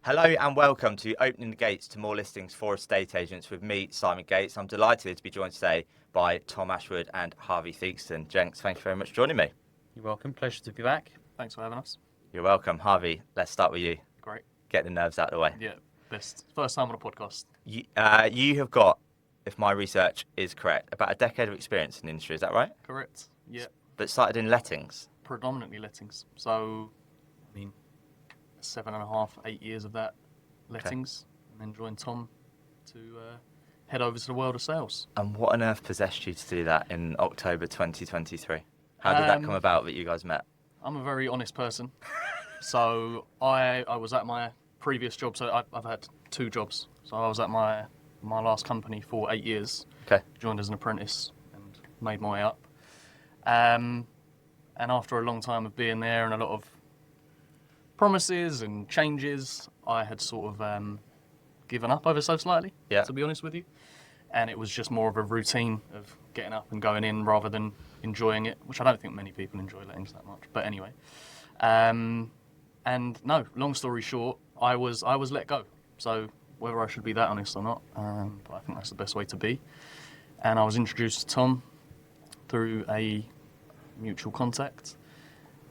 Hello and welcome to Opening the Gates to More Listings for Estate Agents with me, Simon Gates. I'm delighted to be joined today by Tom Ashwood and Harvey Theakston. Gents, thank you very much for joining me. You're welcome. Pleasure to be back. Thanks for having us. You're welcome. Harvey, let's start with you. Great. Get the nerves out of the way. Yeah, best. First time on a podcast. You have got, if my research is correct, about a decade of experience in the industry, is that right? Correct. Yeah. But started in lettings. Predominantly lettings. So, 7.5, 8 years of that lettings, and then joined Tom to head over to the world of sales. And what on earth possessed you to do that in October 2023? How did that come about that you guys met? I'm a very honest person. So I was at my previous job. So I've had 2 jobs. So I was at my last company for 8 years. Okay. Joined as an apprentice and made my way up. And after a long time of being there and a lot of promises and changes, I had sort of given up ever so slightly, to be honest with you. And it was just more of a routine of getting up and going in rather than enjoying it, which I don't think many people enjoy lettings that much. But anyway, and no, long story short, I was let go. So whether I should be that honest or not, but I think that's the best way to be. And I was introduced to Tom through a mutual contact.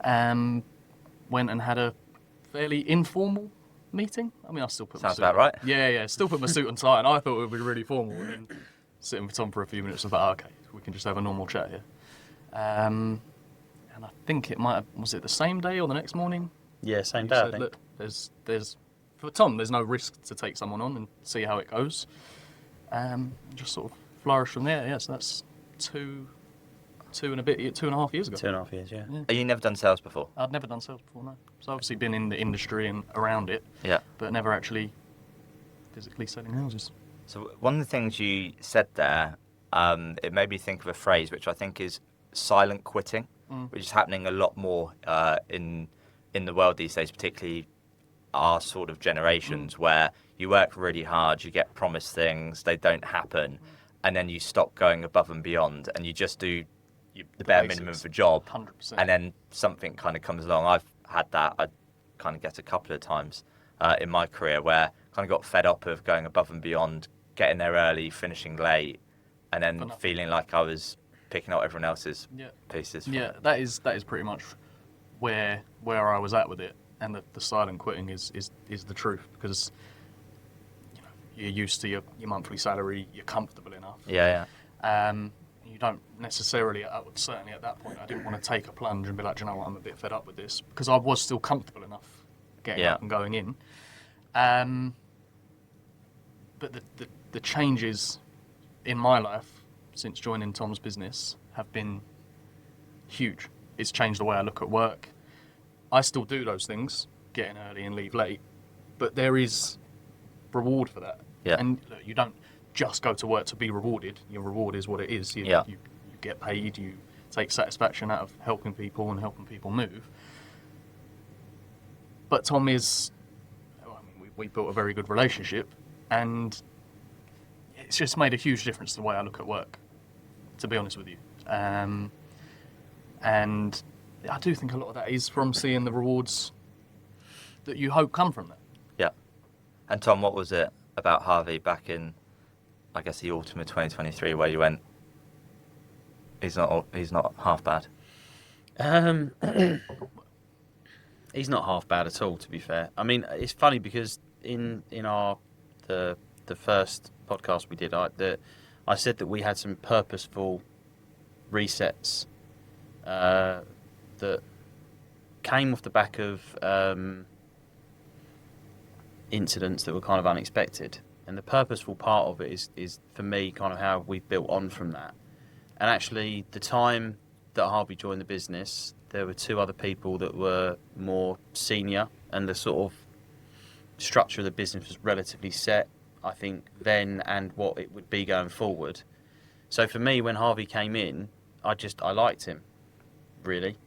Went and had a fairly informal meeting. I mean, I still put Sounds my suit about right. Yeah, still put my suit and tie, and I thought it would be really formal. And then sitting with Tom for a few minutes, I thought, okay, we can just have a normal chat here. And I think it was it the same day or the next morning? Yeah, same He day, I said, think. look, there's for Tom, there's no risk to take someone on and see how it goes. Just sort of flourish from there. Yeah, so that's 2.5 years ago. 2.5 years, yeah. You never done sales before? I'd never done sales before, no. So obviously been in the industry and around it, Yeah. but never actually physically selling houses. So one of the things you said there, it made me think of a phrase which I think is silent quitting, which is happening a lot more in the world these days, particularly our sort of generations, where you work really hard, you get promised things, they don't happen, and then you stop going above and beyond, and you just do the bare minimum of a job, 100%. and then something kind of comes along. I've had that. I kind of get a couple of times in my career where I kind of got fed up of going above and beyond, getting there early, finishing late, and then feeling like I was picking up everyone else's pieces. Yeah, that is pretty much where I was at with it, and the silent quitting is the truth, because you're used to your monthly salary, you're comfortable enough. Yeah. You don't necessarily, certainly at that point, I didn't want to take a plunge and be like, do you know what, I'm a bit fed up with this, because I was still comfortable enough getting up and going in. But the changes in my life since joining Tom's business have been huge. It's changed the way I look at work. I still do those things, get in early and leave late, but there is reward for that. Yeah. And look, you don't just go to work to be rewarded. Your reward is what it is. You get paid, you take satisfaction out of helping people and helping people move. But Tom is, we built a very good relationship, and it's just made a huge difference to the way I look at work, to be honest with you. And I do think a lot of that is from seeing the rewards that you hope come from that. Yeah. And Tom, what was it about Harvey back in, I guess, the autumn of 2023 where you went, he's not half bad? He's not half bad at all, to be fair. I mean, it's funny because in the first podcast we did, I said that we had some purposeful resets that came off the back of incidents that were kind of unexpected. And the purposeful part of it is for me kind of how we've built on from that. And actually, the time that Harvey joined the business, there were 2 other people that were more senior, and the sort of structure of the business was relatively set, I think, then and what it would be going forward. So for me, when Harvey came in, I liked him, really.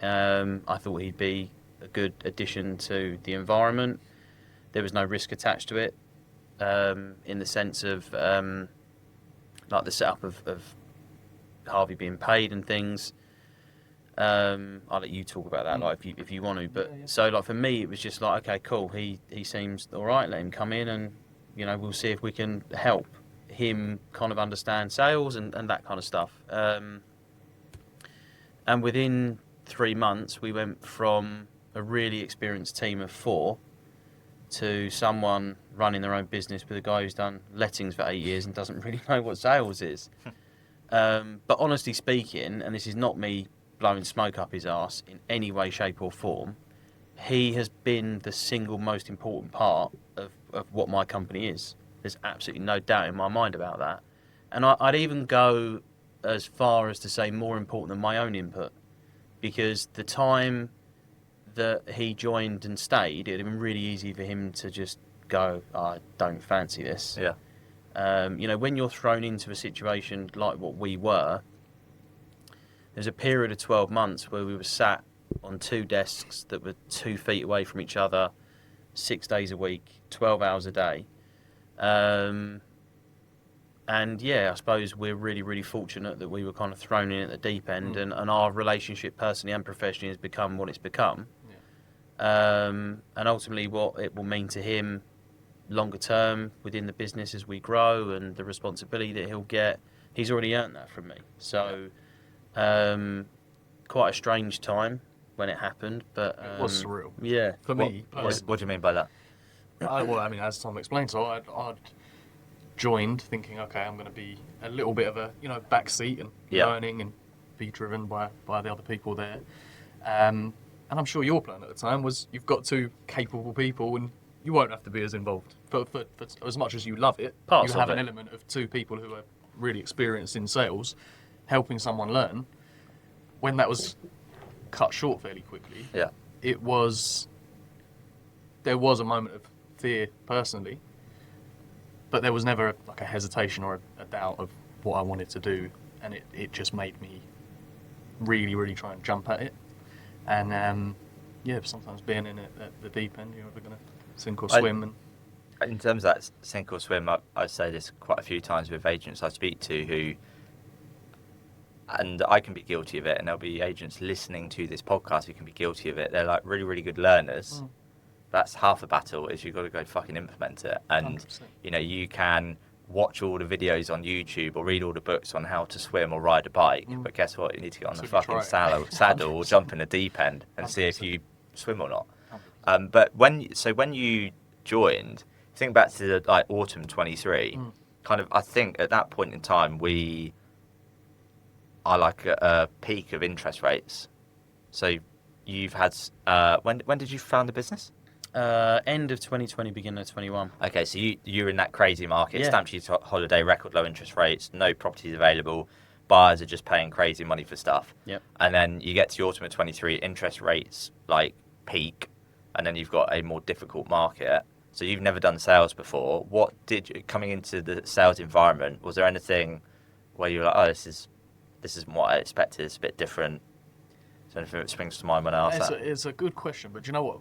I thought he'd be a good addition to the environment. There was no risk attached to it. In the sense of like the setup of Harvey being paid and things. I'll let you talk about that, like if you want to. But so like for me, it was just like, okay, cool. He seems all right. Let him come in, and we'll see if we can help him kind of understand sales and that kind of stuff. And within 3 months, we went from a really experienced team of 4 to someone running their own business with a guy who's done lettings for 8 years and doesn't really know what sales is. But honestly speaking, and this is not me blowing smoke up his arse in any way, shape or form, he has been the single most important part of what my company is. There's absolutely no doubt in my mind about that. And I'd even go as far as to say more important than my own input, because the time that he joined and stayed, it would have been really easy for him to just go, I don't fancy this. Yeah. When you're thrown into a situation like what we were, there's a period of 12 months where we were sat on 2 desks that were 2 feet away from each other, 6 days a week, 12 hours a day. And yeah, I suppose we're really, really fortunate that we were kind of thrown in at the deep end, and our relationship personally and professionally has become what it's become. And ultimately what it will mean to him longer term within the business as we grow, and the responsibility that he'll get, he's already earned that from me. So quite a strange time when it happened, but it was surreal. Yeah. For me. What do you mean by that? As Tom explained, so I'd joined thinking, okay, I'm going to be a little bit of a backseat and learning and be driven by the other people there. And I'm sure your plan at the time was you've got 2 capable people and you won't have to be as involved. For as much as you love it, you have an element of 2 people who are really experienced in sales, helping someone learn. When that was cut short fairly quickly, there was a moment of fear personally, but there was never like a hesitation or a doubt of what I wanted to do, and it just made me really, really try and jump at it. And sometimes being in it at the deep end, you're either going to sink or swim. In terms of that sink or swim, I say this quite a few times with agents I speak to who, and I can be guilty of it, and there'll be agents listening to this podcast who can be guilty of it. They're like really, really good learners. That's half the battle, is you've got to go fucking implement it. And 100%. You can watch all the videos on YouTube or read all the books on how to swim or ride a bike, but guess what? You need to get on the fucking saddle or jump in the deep end and 100%. See if you swim or not. But when you joined, think back to the autumn 23. Kind of, I think at that point in time we are like a peak of interest rates. So you've had when did you found the business? End of 2020, beginning of 21. Okay, so you're in that crazy market, stamp duty holiday, record low interest rates, no properties available, buyers are just paying crazy money for stuff. Yep. And then you get to autumn of 23, interest rates like peak, and then you've got a more difficult market. So you've never done sales before. What did you, coming into the sales environment, was there anything where you were like, oh, this isn't what I expected, it's a bit different? Is there anything that springs to mind when I ask that? It's a good question, but do you know what?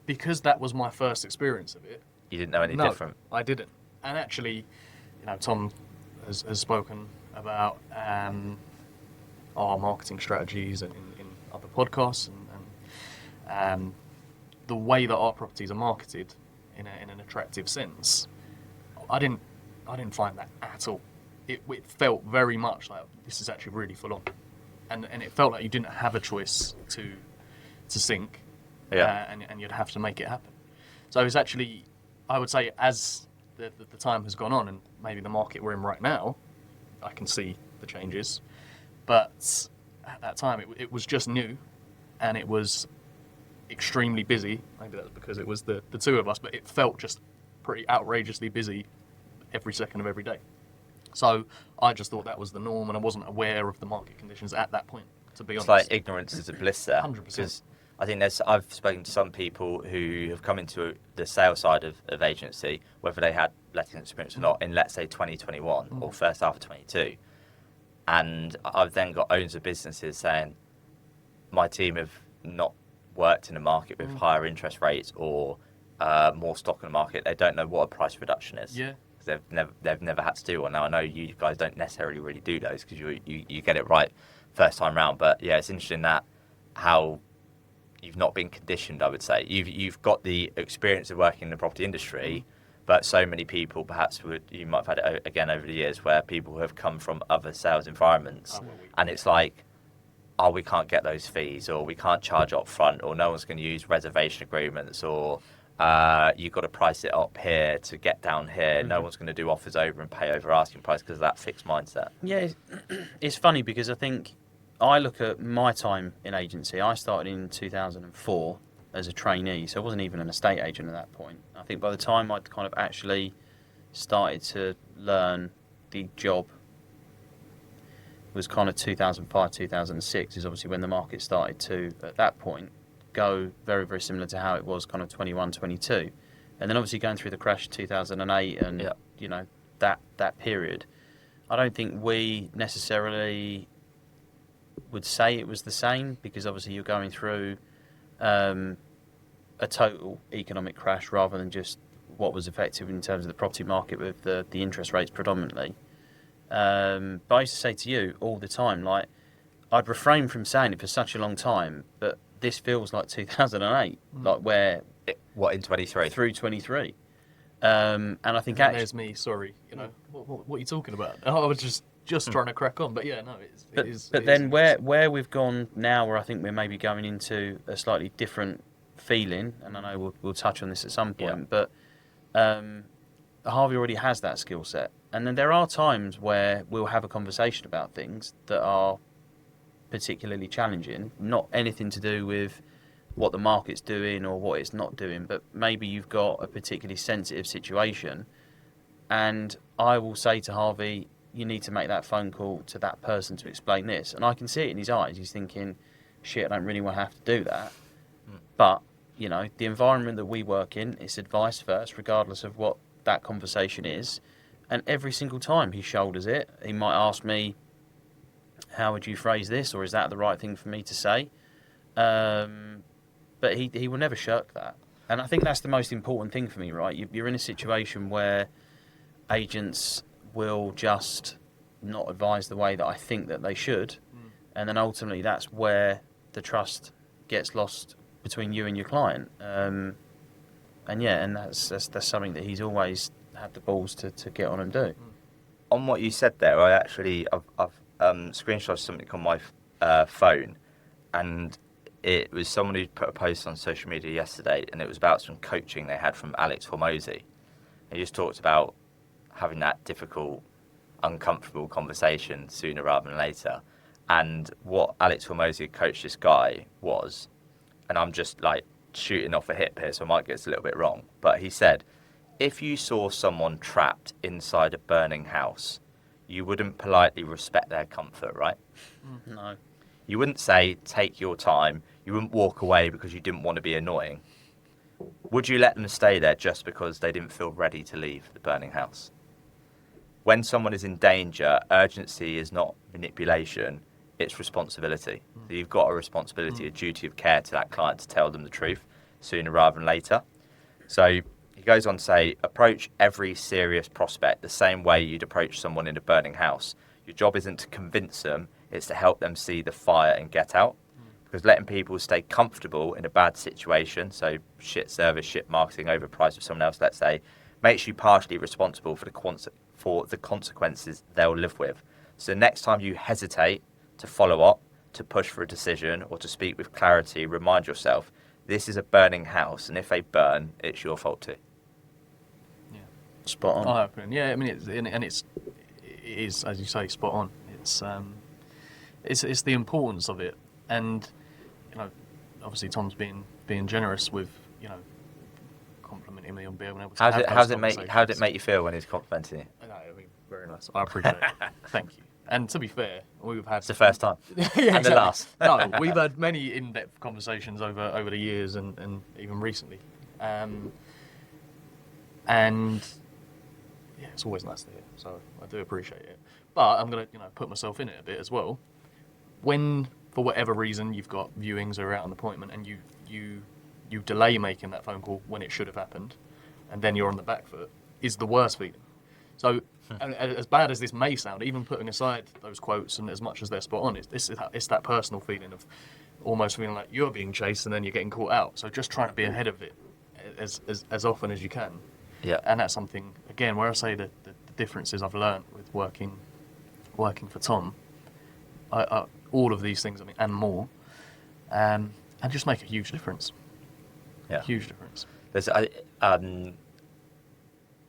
Because that was my first experience of it. You didn't know any different? I didn't. And actually, Tom has spoken about our marketing strategies in other podcasts, and the way that our properties are marketed in an attractive sense. I didn't find that at all. It felt very much like this is actually really full on, and it felt like you didn't have a choice to sink. And you'd have to make it happen. So it's actually, I would say, as the time has gone on, and maybe the market we're in right now, I can see the changes. But at that time, it was just new, and it was extremely busy. Maybe that's because it was the 2 of us, but it felt just pretty outrageously busy every second of every day. So I just thought that was the norm, and I wasn't aware of the market conditions at that point, to be honest. It's like ignorance is a bliss there. 100%. I think I've spoken to some people who have come into the sales side of agency, whether they had letting experience or not, in, let's say, 2021 or first half of 22. And I've then got owners of businesses saying, my team have not worked in a market with higher interest rates or more stock in the market. They don't know what a price reduction is. Yeah. They've never had to do one. Now, I know you guys don't necessarily really do those because you get it right first time round. But yeah, it's interesting that how you've not been conditioned. I would say you've got the experience of working in the property industry, but so many people perhaps you might have had it again over the years where people have come from other sales environments, and it's like, oh, we can't get those fees, or we can't charge up front, or no one's going to use reservation agreements, or you've got to price it up here to get down here. No one's going to do offers over and pay over asking price because of that fixed mindset. Yeah, it's funny because I think I look at my time in agency. I started in 2004 as a trainee, so I wasn't even an estate agent at that point. I think by the time I'd kind of actually started to learn the job was kind of 2005, 2006 is obviously when the market started to, at that point, go very, very similar to how it was kind of 21, 22. And then obviously going through the crash of 2008 and, you know, that period, I don't think we necessarily would say it was the same because obviously you're going through a total economic crash rather than just what was effective in terms of the property market with the interest rates predominantly. But I used to say to you all the time, like, I'd refrain from saying it for such a long time, but this feels like 2008, like where... What, in 23? Through 23. And I think and actually... there's me, sorry, you know, what are you talking about? I was just trying to crack on, but yeah, no, it is. But then where we've gone now, where I think we're maybe going into a slightly different feeling, and I know we'll touch on this at some point, but Harvey already has that skill set. And then there are times where we'll have a conversation about things that are particularly challenging, not anything to do with what the market's doing or what it's not doing, but maybe you've got a particularly sensitive situation, and I will say to Harvey, you need to make that phone call to that person to explain this. And I can see it in his eyes. He's thinking, shit, I don't really want to have to do that. But, you know, the environment that we work in, it's advice first, regardless of what that conversation is. And every single time he shoulders it, he might ask me, how would you phrase this? Or is that the right thing for me to say? But he will never shirk that. And I think that's the most important thing for me, right? You're in a situation where agents will just not advise the way that I think that they should. And then ultimately that's where the trust gets lost between you and your client. And that's something that he's always had the balls to get on and do. On what you said there, I've screenshotted something on my phone, and it was someone who put a post on social media yesterday, and it was about some coaching they had from Alex Hormozy. He just talked about having that difficult, uncomfortable conversation sooner rather than later. And what Alex Hormozy coached this guy was, and I'm just like shooting off a hip here, so I might get this a little bit wrong, but he said, if you saw someone trapped inside a burning house, you wouldn't politely respect their comfort, right? No. You wouldn't say, take your time. You wouldn't walk away because you didn't want to be annoying. Would you let them stay there just because they didn't feel ready to leave the burning house? When someone is in danger, urgency is not manipulation, it's responsibility. So you've got a responsibility, a duty of care to that client to tell them the truth sooner rather than later. So he goes on to say, approach every serious prospect the same way you'd approach someone in a burning house. Your job isn't to convince them, it's to help them see the fire and get out. Because letting people stay comfortable in a bad situation, so shit service, shit marketing, overpriced with someone else, let's say, makes you partially responsible for the consequences they'll live with. So next time you hesitate to follow up, to push for a decision, or to speak with clarity, remind yourself, this is a burning house, and if they burn, it's your fault too. Yeah, Spot on. Yeah, I mean, it is, as you say, spot on. It's the importance of it, and you know, obviously Tom's being generous with, you know, complimenting me on being able to How did it make you feel when he's complimenting you? No, I mean, very nice. I appreciate it. Thank you. And to be fair, we've had... It's the first time. Yeah, and exactly. the last. No, we've had many in-depth conversations over the years and even recently. And yeah, it's always nice to hear. So I do appreciate it. But I'm going to, put myself in it a bit as well. When, for whatever reason, you've got viewings or out an appointment and you delay making that phone call when it should have happened, and then you're on the back foot, is the worst feeling. So and as bad as this may sound, even putting aside those quotes and as much as they're spot on, it's that personal feeling of almost feeling like you're being chased and then you're getting caught out. So just trying to be ahead of it as often as you can. Yeah. And that's something, again, where I say the differences I've learned with working for Tom, I all of these things, I mean, and more, and just make a huge difference. Yeah. Huge difference. There's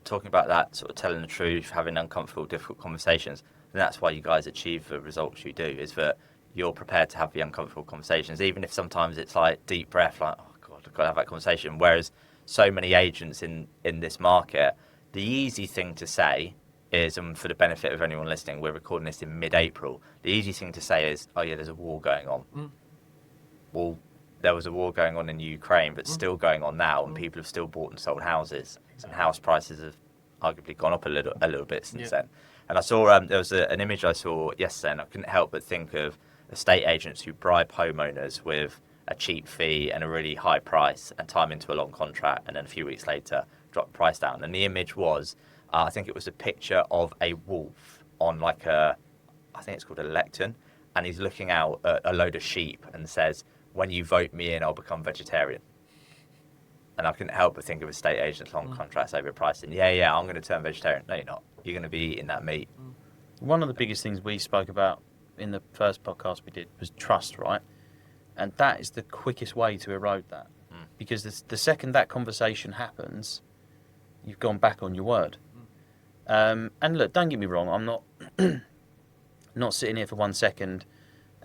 talking about that, sort of telling the truth, having uncomfortable, difficult conversations, and that's why you guys achieve the results you do, is that you're prepared to have the uncomfortable conversations, even if sometimes it's like deep breath, like, oh God, I've got to have that conversation. Whereas so many agents in this market, the easy thing to say is, and for the benefit of anyone listening, we're recording this in mid-April, the easy thing to say is, oh yeah, there's a war going on. Well, there was a war going on in Ukraine, but still going on now, and people have still bought and sold houses, and house prices have arguably gone up a little bit since then. And I saw there was an image I saw yesterday, and I couldn't help but think of estate agents who bribe homeowners with a cheap fee and a really high price, and tie them into a long contract, and then a few weeks later drop the price down. And the image was, I think it was a picture of a wolf on like I think it's called a lectern, and he's looking out at a load of sheep and says, when you vote me in, I'll become vegetarian. And I couldn't help but think of estate agents long contracts overpriced. And yeah, I'm going to turn vegetarian. No, you're not. You're going to be eating that meat. One of the biggest things we spoke about in the first podcast we did was trust, right? And that is the quickest way to erode that. Because the second that conversation happens, you've gone back on your word. And look, don't get me wrong, I'm not sitting here for 1 second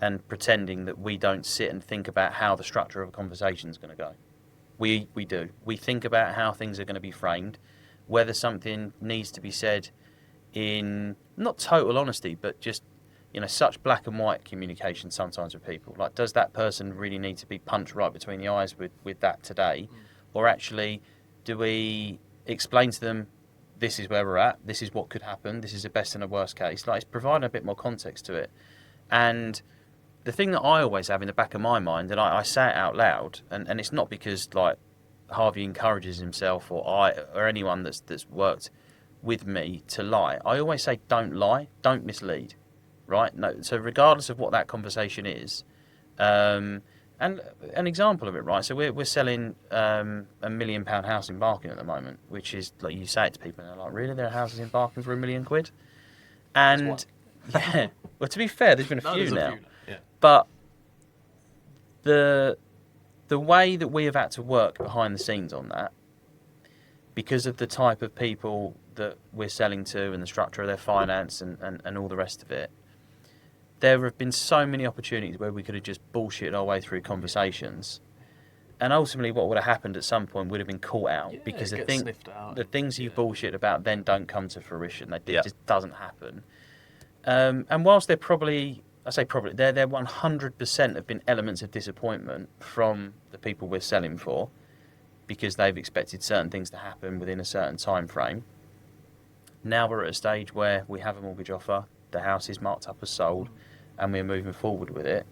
and pretending that we don't sit and think about how the structure of a conversation is going to go. We do. We think about how things are going to be framed, whether something needs to be said in not total honesty, but just, you know, such black and white communication sometimes with people. Like, does that person really need to be punched right between the eyes with that today? Or actually, do we explain to them, this is where we're at, this is what could happen, this is the best and the worst case? Like, it's providing a bit more context to it. And the thing that I always have in the back of my mind, and I say it out loud, and it's not because like Harvey encourages himself or anyone that's worked with me to lie. I always say, don't lie, don't mislead, right? No, so regardless of what that conversation is, and an example of it, right? So we're selling £1 million house in Barking at the moment, which is like, you say it to people and they're like, really, there are houses in Barking for £1 million? And yeah, well, to be fair, there's been a few now. But the way that we have had to work behind the scenes on that, because of the type of people that we're selling to and the structure of their finance and all the rest of it, there have been so many opportunities where we could have just bullshitted our way through conversations. And ultimately what would have happened at some point would have been caught out, because the things you bullshit about then don't come to fruition. It just doesn't happen. And whilst they're probably... I say probably, there 100% have been elements of disappointment from the people we're selling for, because they've expected certain things to happen within a certain time frame. Now we're at a stage where we have a mortgage offer, the house is marked up as sold, and we're moving forward with it.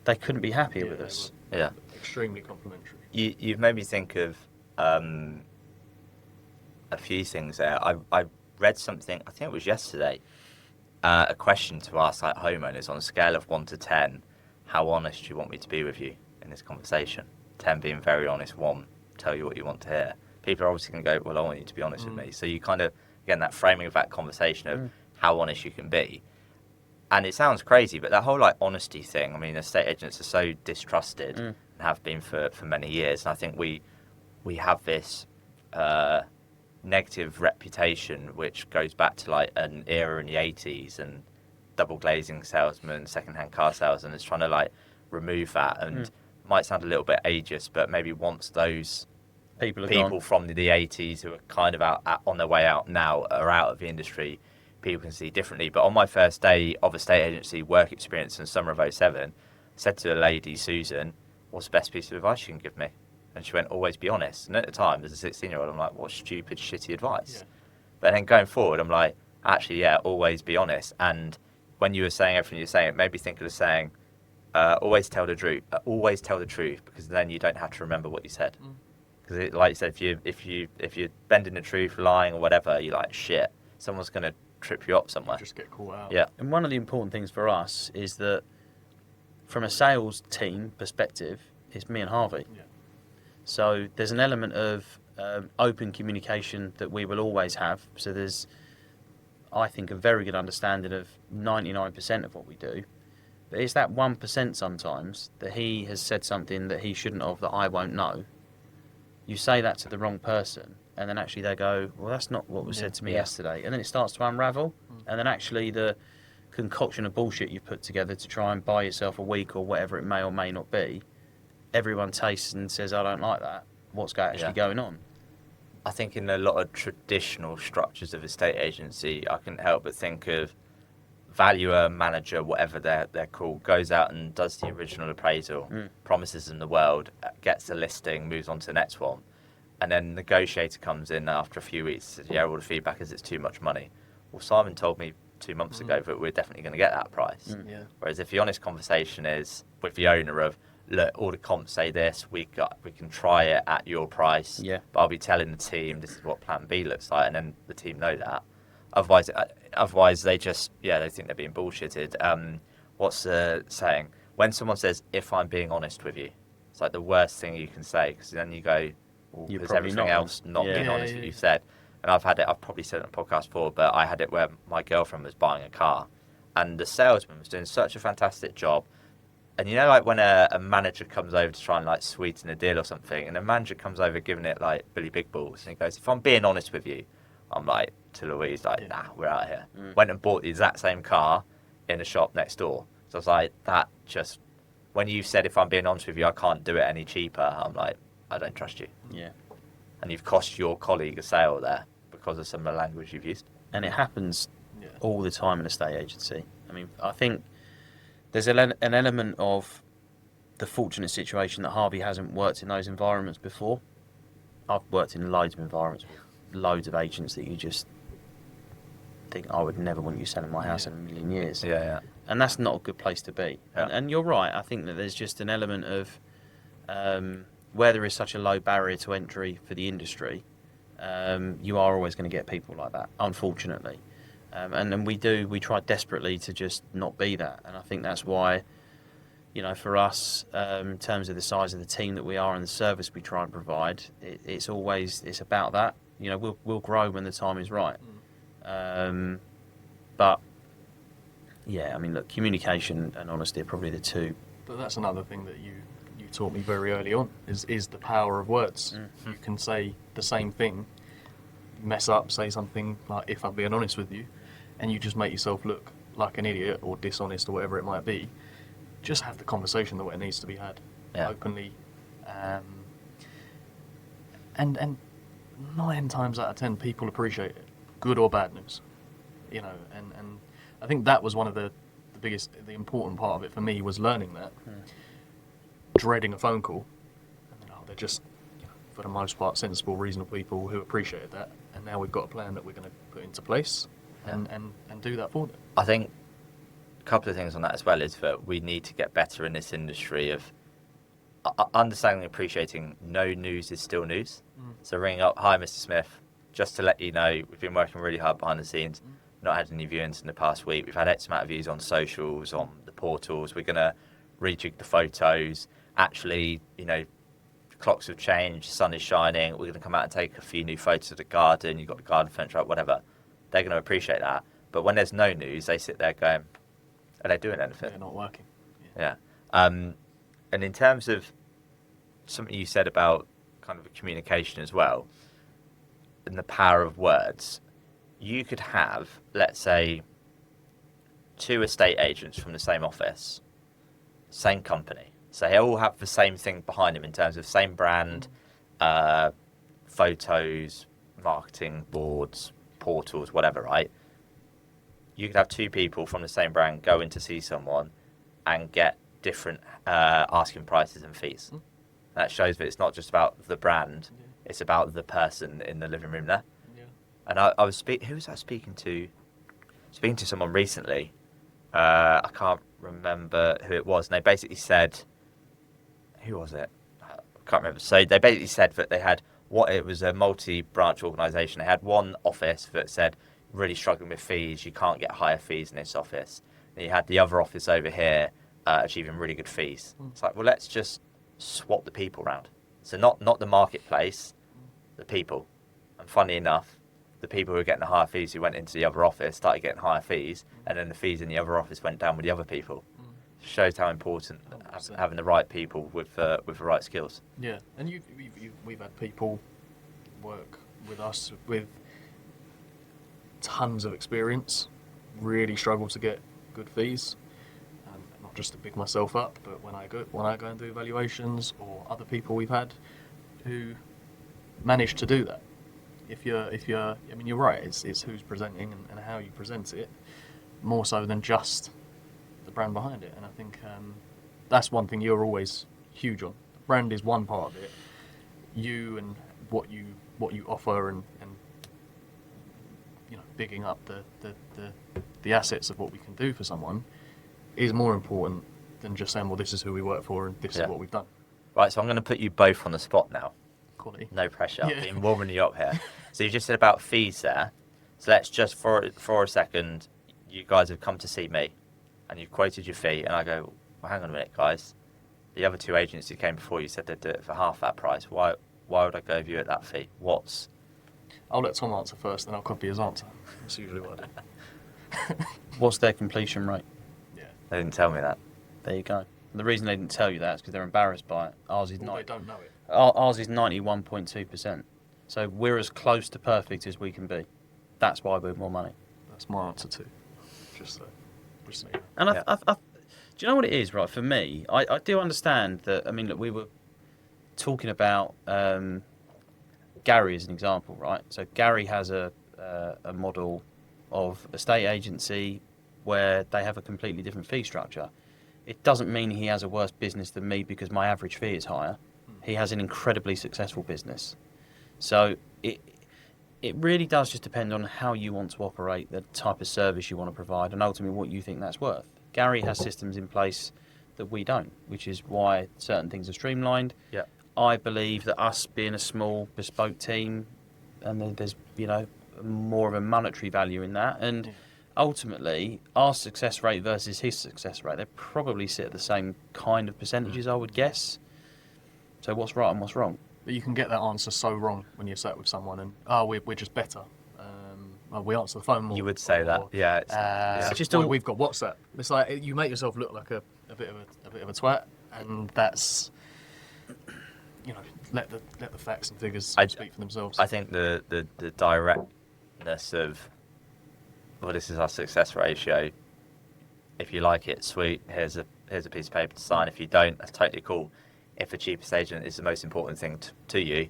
They couldn't be happier with us. Yeah, extremely complimentary. You've made me think of a few things there. I read something, I think it was yesterday, a question to ask like homeowners on a scale of 1 to 10, how honest do you want me to be with you in this conversation? 10 being very honest, 1 tell you what you want to hear. People are obviously going to go, well, I want you to be honest with me. So you kind of, again, that framing of that conversation of how honest you can be. And it sounds crazy, but that whole like honesty thing, I mean, estate agents are so distrusted and have been for many years. And I think we have this negative reputation which goes back to like an era in the 80s and double glazing salesmen, second-hand car salesmen, is trying to like remove that, and might sound a little bit ageist, but maybe once those people from the 80s who are kind of out on their way out now are out of the industry, people can see differently. But on my first day of estate agency work experience in summer of 07, I said to a lady, Susan, what's the best piece of advice you can give me? And she went, always be honest. And at the time, as a 16-year-old, I'm like, what stupid, shitty advice? Yeah. But then going forward, I'm like, actually, yeah, always be honest. And when you were saying everything you're saying, it made me think of the saying, always tell the truth. Always tell the truth, because then you don't have to remember what you said. Because, like you said, if you're bending the truth, lying or whatever, you're like, shit, someone's going to trip you up somewhere. Just get caught out. Yeah. And one of the important things for us is that from a sales team perspective, it's me and Harvey. Yeah. So there's an element of open communication that we will always have. So there's, I think, a very good understanding of 99% of what we do. But it's that 1% sometimes that he has said something that he shouldn't have, that I won't know. You say that to the wrong person, and then actually they go, well, that's not what was said to me yesterday. And then it starts to unravel. And then actually the concoction of bullshit you've put together to try and buy yourself a week or whatever it may or may not be, everyone tastes and says, I don't like that. What's actually going on? I think in a lot of traditional structures of estate agency, I couldn't help but think of valuer, manager, whatever they're called, goes out and does the original appraisal, promises them the world, gets the listing, moves on to the next one. And then negotiator comes in after a few weeks and says, yeah, all the feedback is it's too much money. Well, Simon told me 2 months ago that we're definitely going to get that price. Yeah. Whereas if the honest conversation is with the owner of, look, all the comps say this, we can try it at your price, but I'll be telling the team this is what plan B looks like, and then the team know that. Otherwise they just, they think they're being bullshitted. What's the saying? When someone says, if I'm being honest with you, it's like the worst thing you can say, because then you go, well, there's everything else not being honest with you said. And I've probably said it on the podcast before, but I had it where my girlfriend was buying a car and the salesman was doing such a fantastic job. And you know, like when a manager comes over to try and like sweeten a deal or something, and the manager comes over giving it like Billy Big Balls, and he goes, if I'm being honest with you, I'm like, to Louise, like, nah, we're out of here. Went and bought the exact same car in a shop next door. So I was like, that just, when you said, if I'm being honest with you, I can't do it any cheaper, I'm like, I don't trust you. Yeah. And you've cost your colleague a sale there because of some of the language you've used. And it happens all the time in a estate agency. I mean, I think there's an element of the fortunate situation that Harvey hasn't worked in those environments before. I've worked in loads of environments with loads of agents that you just think, I would never want you selling my house in a million years. Yeah. And that's not a good place to be. Yeah. And you're right. I think that there's just an element of where there is such a low barrier to entry for the industry, you are always going to get people like that, unfortunately. And then we try desperately to just not be that. And I think that's why, you know, for us, in terms of the size of the team that we are and the service we try and provide, it's about that. You know, we'll grow when the time is right. But yeah, I mean, look, communication and honesty are probably the two. But that's another thing that you taught me very early on, is the power of words. You can say the same thing, mess up, say something like, if I'm being honest with you, and you just make yourself look like an idiot or dishonest or whatever it might be. Just have the conversation the way it needs to be had, openly. And 9 times out of 10 people appreciate it, good or bad news. You know, and I think that was one of the important part of it for me, was learning that. Dreading a phone call. They're just, for the most part, sensible, reasonable people who appreciated that. And now we've got a plan that we're going to put into place and do that for them. I think a couple of things on that as well is that we need to get better in this industry of understanding and appreciating no news is still news. So ringing up, hi Mr. Smith, just to let you know, we've been working really hard behind the scenes, not had any viewings in the past week, we've had X amount of views on socials, on the portals, we're going to rejig the photos, actually, you know, clocks have changed, sun is shining, we're going to come out and take a few new photos of the garden, you've got the garden fence up, whatever. They're going to appreciate that. But when there's no news, they sit there going, are they doing anything? They're not working. Yeah. And in terms of something you said about kind of communication as well, and the power of words, you could have, let's say, 2 estate agents from the same office, same company. So they all have the same thing behind them in terms of same brand, photos, marketing boards, portals, whatever, right? You could have 2 people from the same brand go in to see someone and get different asking prices and fees. That shows that it's not just about the brand, it's about the person in the living room there. Yeah. And I was who was I speaking to? Speaking to someone recently. I can't remember who it was, and they basically said, who was it? I can't remember. So they basically said that they had it was a multi-branch organisation. They had one office that said, really struggling with fees. You can't get higher fees in this office. And you had the other office over here achieving really good fees. It's like, well, let's just swap the people around. So not the marketplace, the people. And funny enough, the people who were getting the higher fees who went into the other office started getting higher fees, and then the fees in the other office went down with the other people. Shows how important having the right people with the right skills. Yeah, and we've had people work with us with tons of experience, really struggle to get good fees. Not just to big myself up, but when I go and do evaluations, or other people we've had who manage to do that. If you're, I mean, you're right. It's who's presenting and how you present it, more so than just the brand behind it. And I think that's one thing you're always huge on. The brand is one part of it. You and what you offer and bigging up the assets of what we can do for someone is more important than just saying, well, this is who we work for and this is what we've done. Right, so I'm going to put you both on the spot now. Quality. No pressure. I've been warming you up here. So you just said about fees there. So let's just for a second, you guys have come to see me, and you've quoted your fee, and I go, well, hang on a minute, guys. The other two agents who came before you said they'd do it for half that price. Why would I go with you at that fee? I'll let Tom answer first, then I'll copy his answer. That's usually what I do. What's their completion rate? Yeah. They didn't tell me that. There you go. The reason they didn't tell you that is because they're embarrassed by it. Ours is Well, they don't know it. Ours is 91.2%. So we're as close to perfect as we can be. That's why we're more money. That's my answer too. Just so you know. And I, do you know what it is, right? For me, I do understand that. I mean, look, we were talking about Gary as an example, right? So Gary has a model of a state agency where they have a completely different fee structure. It doesn't mean he has a worse business than me because my average fee is higher. He has an incredibly successful business. So it really does just depend on how you want to operate, the type of service you want to provide, and ultimately what you think that's worth. Gary has systems in place that we don't, which is why certain things are streamlined. Yeah. I believe that us being a small bespoke team, and there's more of a monetary value in that, and ultimately our success rate versus his success rate, they probably sit at the same kind of percentages, I would guess. So what's right and what's wrong? But you can get that answer so wrong when you're sat with someone and we're just better. We answer the phone more. You would say that, yeah. It's just we've got WhatsApp. It's like you make yourself look like a bit of a twat, and that's let the facts and figures speak for themselves. I think the directness of, well, this is our success ratio. If you like it, sweet. Here's a piece of paper to sign. If you don't, that's totally cool. If the cheapest agent is the most important thing to you,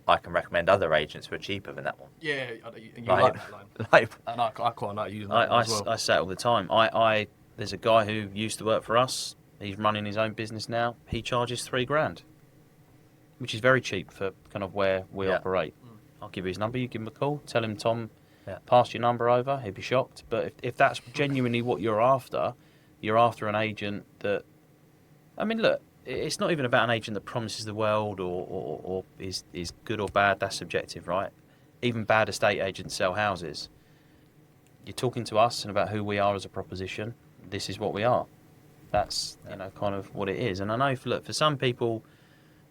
I can recommend other agents who are cheaper than that one. Yeah, you like that line. And I quite like using that as well. I say it all the time. There's a guy who used to work for us. He's running his own business now. He charges $3,000, which is very cheap for kind of where we operate. I'll give you his number. You give him a call. Tell him Tom passed your number over. He'd be shocked. But if that's genuinely what you're after an agent that, I mean, look, it's not even about an agent that promises the world or is good or bad. That's subjective, right? Even bad estate agents sell houses. You're talking to us and about who we are as a proposition. This is what we are. That's kind of what it is. And I know for some people,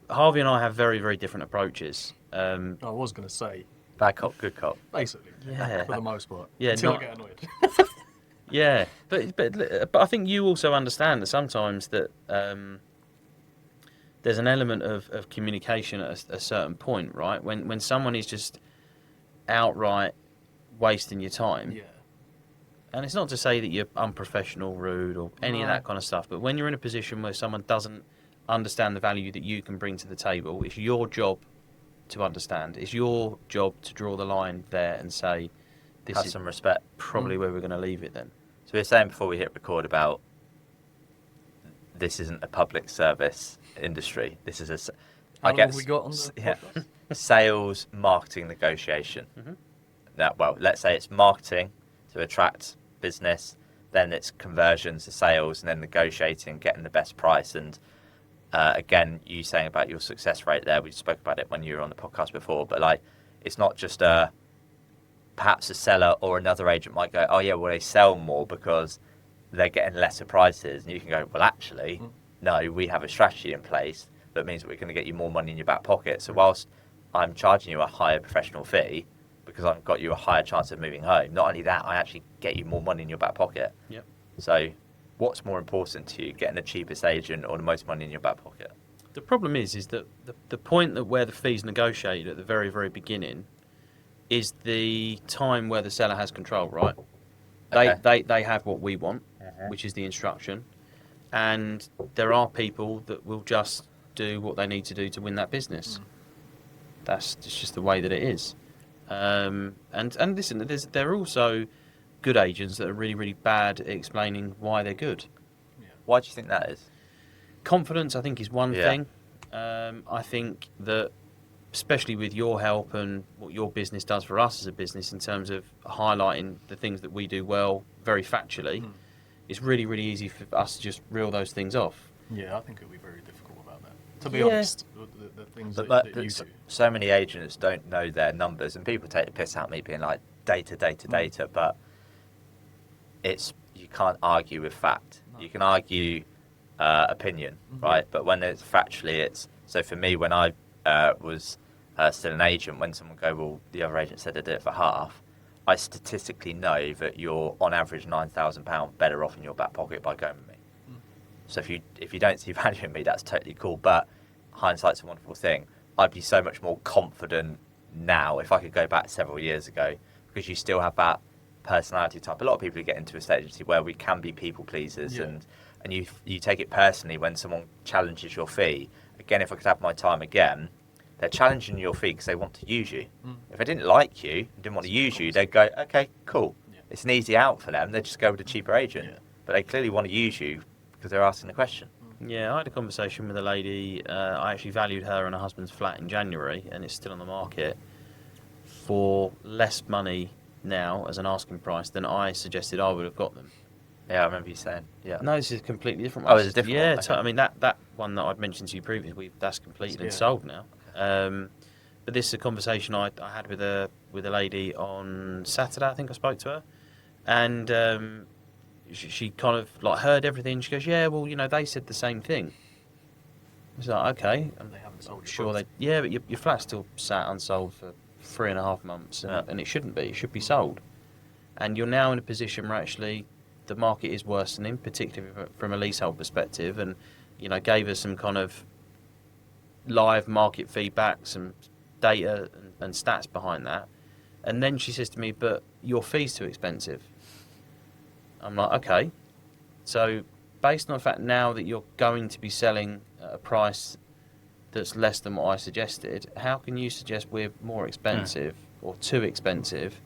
Harvey and I have very, very different approaches. I was going to say bad cop, good cop. Basically, for the most part. Yeah, until I get annoyed. Yeah, but I think you also understand that sometimes that there's an element of communication at a certain point, right? When someone is just outright wasting your time. Yeah. And it's not to say that you're unprofessional, rude, or any of that kind of stuff, but when you're in a position where someone doesn't understand the value that you can bring to the table, it's your job to understand. It's your job to draw the line there and say, this Have is some respect. probably where we're going to leave it then. So we were saying before we hit record about this isn't a public service industry. This is How long have we got on the podcast? Sales, marketing, negotiation. Mm-hmm. That, well, let's say it's marketing to attract business, then it's conversions to sales, and then negotiating, getting the best price. And again, you saying about your success rate there, we spoke about it when you were on the podcast before, but like, it's not just perhaps a seller or another agent might go, oh yeah, well they sell more because they're getting lesser prices, and you can go, well actually, no, we have a strategy in place that means that we're going to get you more money in your back pocket. So whilst I'm charging you a higher professional fee because I've got you a higher chance of moving home, not only that, I actually get you more money in your back pocket. Yep. So what's more important to you, getting the cheapest agent or the most money in your back pocket? The problem is that the point that where the fees negotiated at the very, very beginning is the time where the seller has control, right? They have what we want, which is the instruction, and there are people that will just do what they need to do to win that business. It's just the way that it is. And listen, there are also good agents that are really, really bad at explaining why they're good. Yeah. Why do you think that is? Confidence, I think, is one thing. I think that, especially with your help and what your business does for us as a business in terms of highlighting the things that we do well, very factually, it's really, really easy for us to just reel those things off. Yeah, I think it would be very difficult about that. To be honest, the things that you do. So many agents don't know their numbers, and people take the piss out of me being like, data, but you can't argue with fact. No. You can argue opinion, right? But when it's factually, so for me, when I was still an agent, when someone go, well, the other agent said they did it for half, I statistically know that you're on average £9,000 better off in your back pocket by going with me. So if you don't see value in me, that's totally cool. But hindsight's a wonderful thing. I'd be so much more confident now if I could go back several years ago, because you still have that personality type. A lot of people who get into a estate agency where we can be people pleasers, and you take it personally when someone challenges your fee. Again, if I could have my time again, they're challenging your fee because they want to use you. If they didn't like you, didn't want to use you, they'd go, okay, cool. Yeah. It's an easy out for them. They just go with a cheaper agent. Yeah. But they clearly want to use you because they're asking the question. Yeah, I had a conversation with a lady. I actually valued her and her husband's flat in January, and it's still on the market for less money now as an asking price than I suggested I would have got them. Yeah, I remember you saying. Yeah. No, this is completely different. Oh, it's a different one? Yeah, Okay. I mean, that one that I'd mentioned to you previously, that's completed and sold now. But this is a conversation I had with a lady on Saturday. I think I spoke to her, and she kind of like heard everything. She goes, "Yeah, well, they said the same thing." I was like, "Okay." And they haven't sold. Sure, but your flat's still sat unsold for 3.5 months, and it shouldn't be. It should be sold. And you're now in a position where actually the market is worsening, particularly from a leasehold perspective, and gave us some kind of live market feedback, some data and stats behind that. And then she says to me, "But your fee's too expensive." I'm like, okay. So based on the fact now that you're going to be selling at a price that's less than what I suggested, how can you suggest we're more expensive or too expensive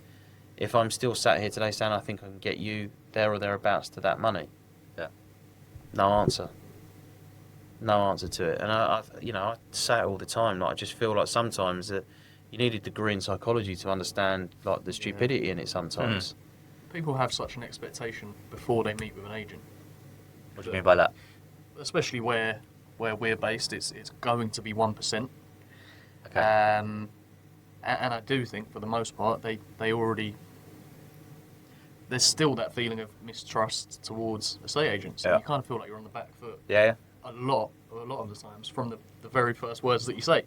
if I'm still sat here today saying I think I can get you there or thereabouts to that money? Yeah. No answer. No answer to it. And I say it all the time. Like, I just feel like sometimes that you need a degree in psychology to understand like the stupidity in it sometimes. People have such an expectation before they meet with an agent. What do you mean by that? Especially where we're based, it's going to be 1%. Okay. And I do think for the most part they already, there's still that feeling of mistrust towards estate agents. Yeah. You kind of feel like you're on the back foot. Yeah. A lot of the times from the very first words that you say.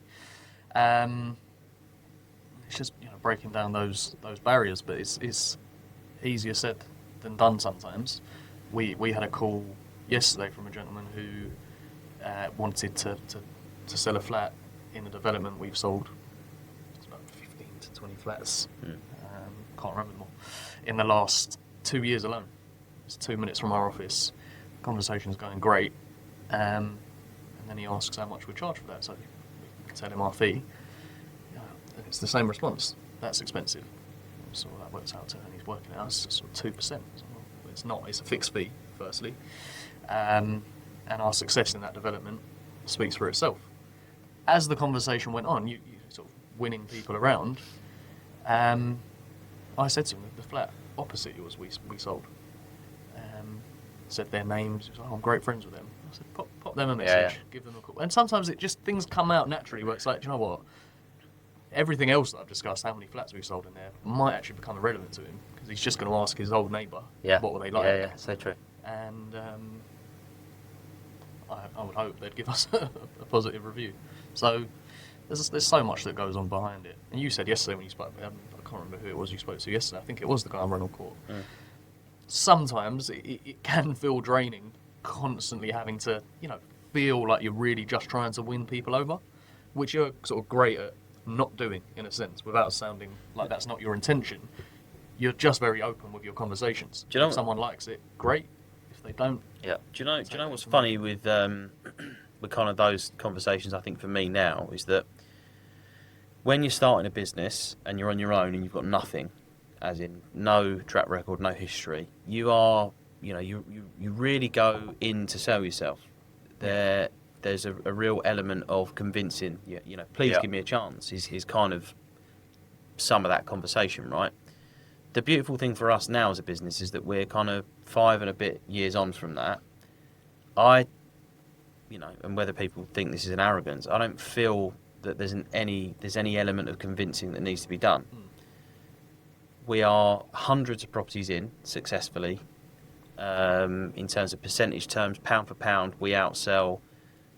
It's just breaking down those barriers, but it's easier said than done sometimes. We had a call yesterday from a gentleman who wanted to sell a flat in a development we've sold. It's about 15 to 20 flats. Can't remember them all. In the last 2 years alone. It's 2 minutes from our office. Conversation's going great. And then he asks how much we charge for that. So we tell him our fee. And it's the same response. That's expensive. So that works out to, and he's working out sort of 2%. So, well, it's not. It's a fixed fee, firstly. And our success in that development speaks for itself. As the conversation went on, you sort of winning people around. I said to him, the flat opposite yours we sold. Said their names. He was like, I'm great friends with them. I said, pop them a message, give them a call. And sometimes things come out naturally where it's like, do you know what? everything else that I've discussed, how many flats we've sold in there, might actually become irrelevant to him because he's just going to ask his old neighbour what were they like. Yeah, so true. And I would hope they'd give us a positive review. So there's so much that goes on behind it. And you said yesterday when you spoke, I can't remember who it was you spoke to yesterday. I think it was the guy on Reynolds Court. Sometimes it can feel draining, constantly having to, feel like you're really just trying to win people over, which you're sort of great at not doing, in a sense, without sounding like that's not your intention. You're just very open with your conversations. Do you know if someone likes it, great. If they don't, do you know what's funny with kind of those conversations? I think for me now is that when you're starting a business and you're on your own and you've got nothing, as in no track record, no history, you are, you really go in to sell yourself. There's a real element of convincing, please give me a chance, is kind of some of that conversation, right? The beautiful thing for us now as a business is that we're kind of 5 and a bit years on from that. And whether people think this is an arrogance, I don't feel that there's any element of convincing that needs to be done. We are hundreds of properties in successfully. In terms of percentage terms, pound for pound, we outsell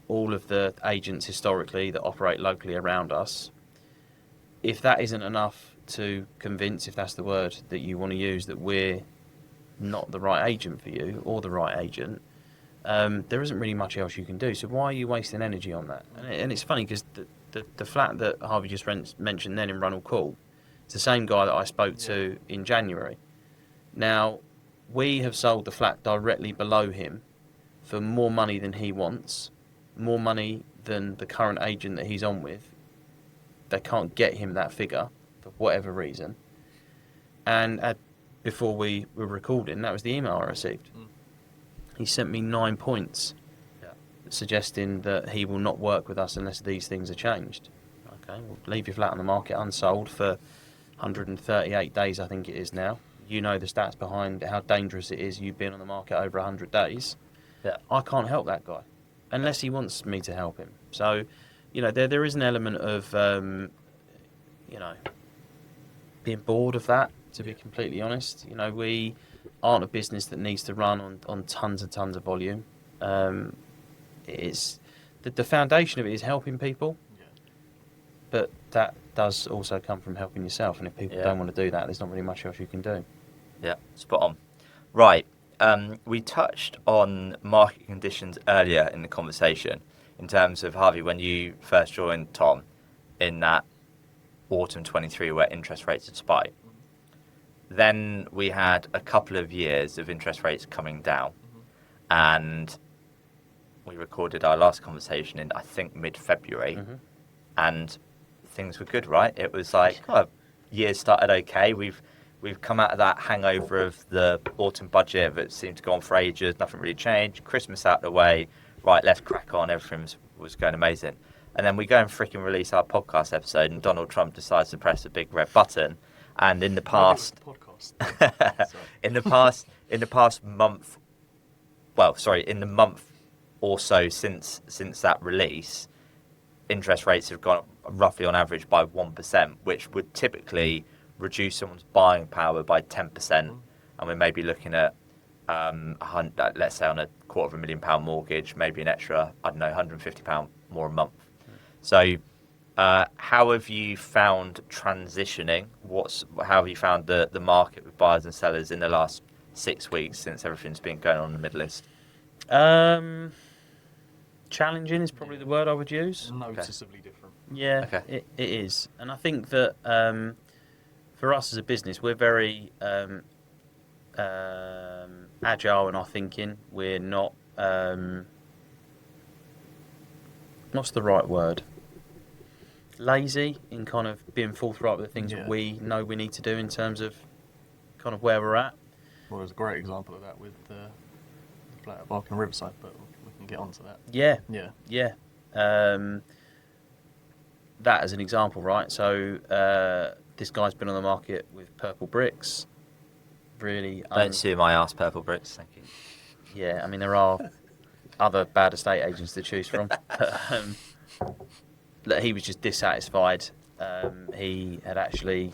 all of the agents historically that operate locally around us. If that isn't enough to convince, if that's the word that you want to use, that we're not the right agent for you or the right agent, there isn't really much else you can do. So why are you wasting energy on that? And it's funny because the flat that Harvey just mentioned then in Runnel Court, it's the same guy that I spoke to in January. Now, we have sold the flat directly below him for more money than he wants, more money than the current agent that he's on with. They can't get him that figure for whatever reason. And before we were recording, that was the email I received. He sent me 9 points suggesting that he will not work with us unless these things are changed. Okay, well, leave your flat on the market unsold for 138 days, I think it is now. You know the stats behind how dangerous it is. You've been on the market over 100 days. Yeah. I can't help that guy unless he wants me to help him. So, there is an element of, being bored of that, to be completely honest. We aren't a business that needs to run on tons and tons of volume. It's the foundation of it is helping people, but that does also come from helping yourself. And if people don't want to do that, there's not really much else you can do. Yeah, spot on. Right. We touched on market conditions earlier in the conversation in terms of, Harvey, when you first joined Tom in that autumn 23 where interest rates had spiked. Then we had a couple of years of interest rates coming down, and we recorded our last conversation in, I think, mid-February, and things were good, right? It was like, years started okay. We've come out of that hangover of the autumn budget that seemed to go on for ages. Nothing really changed. Christmas out of the way. Right, let's crack on. Everything was going amazing. And then we go and freaking release our podcast episode, and Donald Trump decides to press the big red button. And in the past, in the past month, in the month or so since that release, interest rates have gone up roughly on average by 1%, which would typically reduce someone's buying power by 10%, and we may be looking at, let's say on a £250,000 mortgage, maybe an extra, £150 more a month. So, how have you found transitioning? How have you found the market with buyers and sellers in the last 6 weeks since everything's been going on in the Middle East? Challenging is probably the word I would use. Noticeably different. Yeah, okay. It is. And I think that for us as a business, we're very agile in our thinking. We're not... what's the right word? Lazy in kind of being forthright with the things that we know we need to do in terms of kind of where we're at. Well, there's a great example of that with the flat at Barking Riverside, but we can get onto that. Yeah. That as an example, right? So this guy's been on the market with Purple Bricks. Really, don't sue my ass, Purple Bricks. Thank you. Yeah, I mean there are other bad estate agents to choose from. He was just dissatisfied he had actually,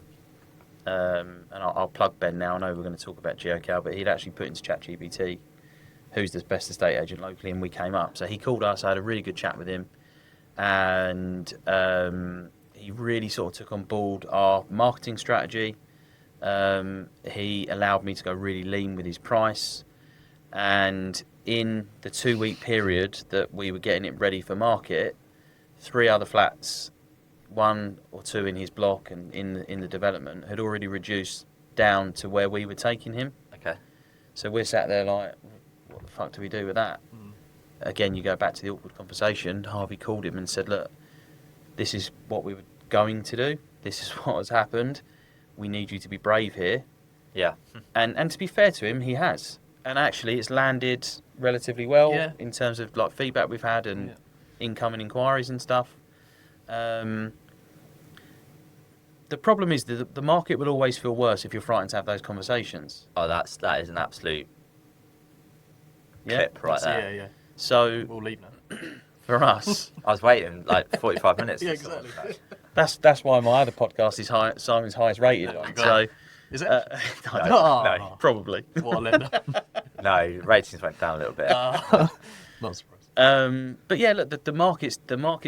and I'll plug Ben now. I know we're going to talk about GeoCal, but he'd actually put into ChatGPT who's the best estate agent locally, and we came up. So he called us. I had a really good chat with him, and he really sort of took on board our marketing strategy. He allowed me to go really lean with his price, and in the 2-week period that we were getting it ready for market, 3 other flats, 1 or 2 in his block and in the development, had already reduced down to where we were taking him. Okay. So we're sat there like, what the fuck do we do with that? Again, you go back to the awkward conversation. Harvey called him and said, look, this is what we were going to do. This is what has happened. We need you to be brave here. Yeah. And to be fair to him, he has. And actually, it's landed relatively well in terms of like feedback we've had and incoming inquiries and stuff. The problem is that the market will always feel worse if you're frightened to have those conversations. Oh, that is an absolute clip right there. Yeah. So We'll leave now. for us, I was waiting like 45 minutes. Yeah, exactly. that's why my other podcast is Simon's highest rated. So Is it? No. probably. What a letdown. No, ratings went down a little bit. Not surprised. But yeah, look, the market's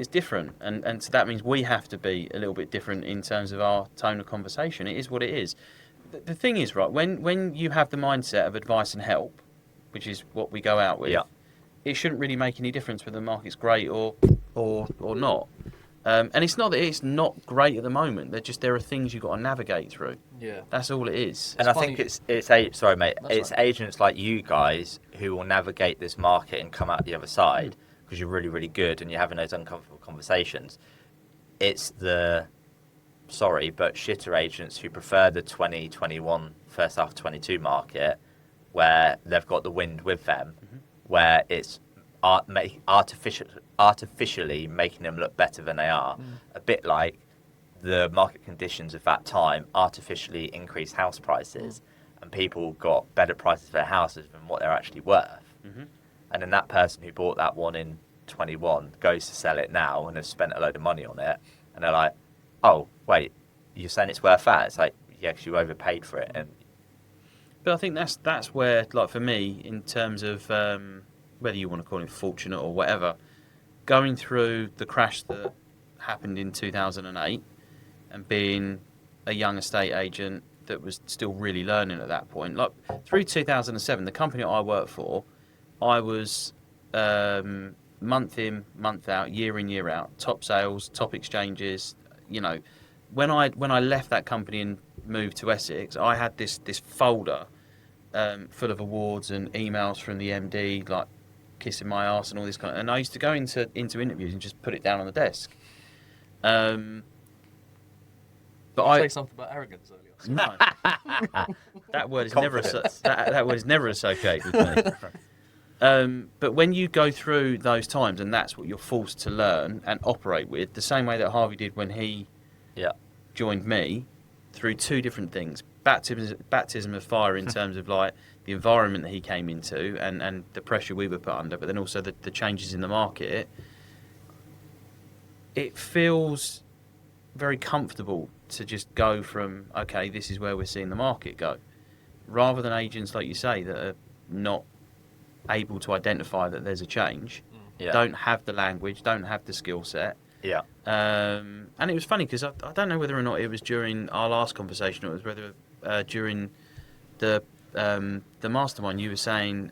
different, and so that means we have to be a little bit different in terms of our tone of conversation. It is what it is. The thing is, right, when you have the mindset of advice and help, which is what we go out with, it shouldn't really make any difference whether the market's great or not. And it's not that it's not great at the moment. There are things you've got to navigate through. Yeah. That's all it is. And I think sorry mate, it's agents like you guys who will navigate this market and come out the other side because you're really, really good and you're having those uncomfortable conversations. It's the shitter agents who prefer the 2021 first half of 22 market where they've got the wind with them, where it's artificially making them look better than they are. A bit like the market conditions of that time artificially increased house prices and people got better prices for their houses than what they're actually worth. And then that person who bought that one in 21 goes to sell it now and has spent a load of money on it and they're like, oh wait, you're saying it's worth that? It's like, yeah, because you overpaid for it. But I think that's where, like for me, in terms of whether you want to call it fortunate or whatever, going through the crash that happened in 2008 and being a young estate agent that was still really learning at that point. Like through 2007, the company I worked for, I was month in, month out, year in, year out, top sales, top exchanges. You know, when I left that company and moved to Essex, I had this folder full of awards and emails from the MD, like kissing my arse and all this kind of. And I used to go into interviews and just put it down on the desk. But I say something about arrogance earlier. No, that word is never that word is never associated with me. But when you go through those times, and that's what you're forced to learn and operate with, the same way that Harvey did when he joined me, through 2 different things: baptism of fire in terms of like the environment that he came into and the pressure we were put under, but then also the changes in the market. It feels very comfortable to just go from, okay, this is where we're seeing the market go, rather than agents, like you say, that are not able to identify that there's a change, don't have the language, don't have the skill set. And it was funny because I don't know whether or not it was during our last conversation or it was whether during the mastermind you were saying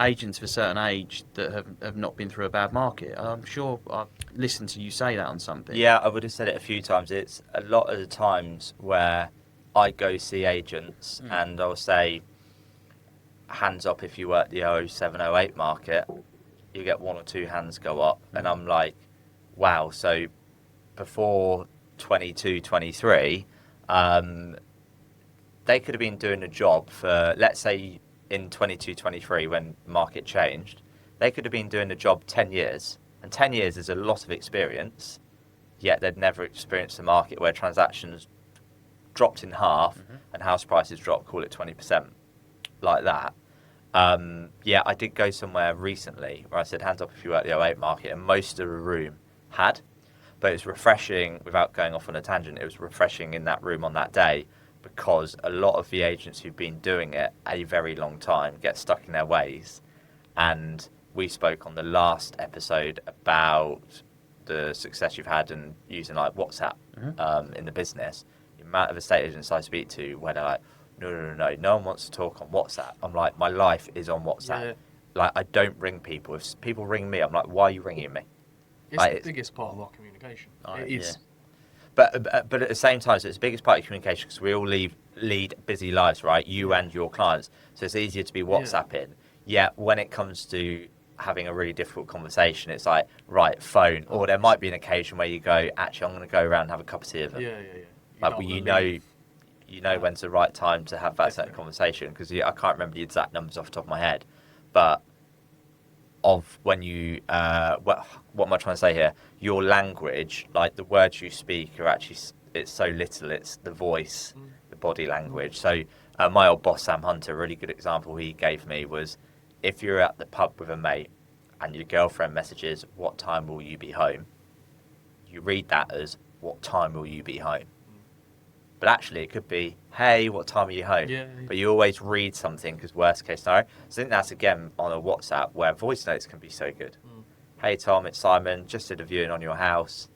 agents of a certain age that have not been through a bad market. I'm sure I've listened to you say that on something. Yeah, I would have said it a few times. It's a lot of the times where I go see agents and I'll say, hands up if you work the 07, 08 market. You get 1 or 2 hands go up. And I'm like, wow, so before 22, 23, they could have been doing a job for, let's say, in 22, 23, when the market changed, they could have been doing the job 10 years. And 10 years is a lot of experience, yet they'd never experienced a market where transactions dropped in half and house prices dropped, call it 20%, like that. I did go somewhere recently where I said, hands up if you work the 08 market, and most of the room had. But it's refreshing, without going off on a tangent, it was refreshing in that room on that day, because a lot of the agents who've been doing it a very long time get stuck in their ways. And we spoke on the last episode about the success you've had in using like WhatsApp in the business. The amount of estate agents I speak to where they're like, no one wants to talk on WhatsApp. I'm like, my life is on WhatsApp. Yeah. Like, I don't ring people. If people ring me, I'm like, why are you ringing me? It's like, the biggest part of our communication. It is. But at the same time, so it's the biggest part of communication because we all lead busy lives, right? You and your clients. So it's easier to be WhatsApping. Yeah, when it comes to having a really difficult conversation, it's like, right, phone. Or there might be an occasion where you go, actually, I'm going to go around and have a cup of tea with them. Yeah. Like, well, you know when's the right time to have that certain conversation, because I can't remember the exact numbers off the top of my head, but of when you what am I trying to say here? Your language, like the words you speak, are actually, it's so little. It's the voice, the body language. So my old boss Sam Hunter, a really good example he gave me was, if you're at the pub with a mate and your girlfriend messages, "What time will you be home?" You read that as, "What time will you be home?" But actually, it could be, "Hey, what time are you home?" Yeah. But you always read something because worst case scenario. So I think that's, again, on a WhatsApp where voice notes can be so good. "Hey, Tom, it's Simon. Just did a viewing on your house.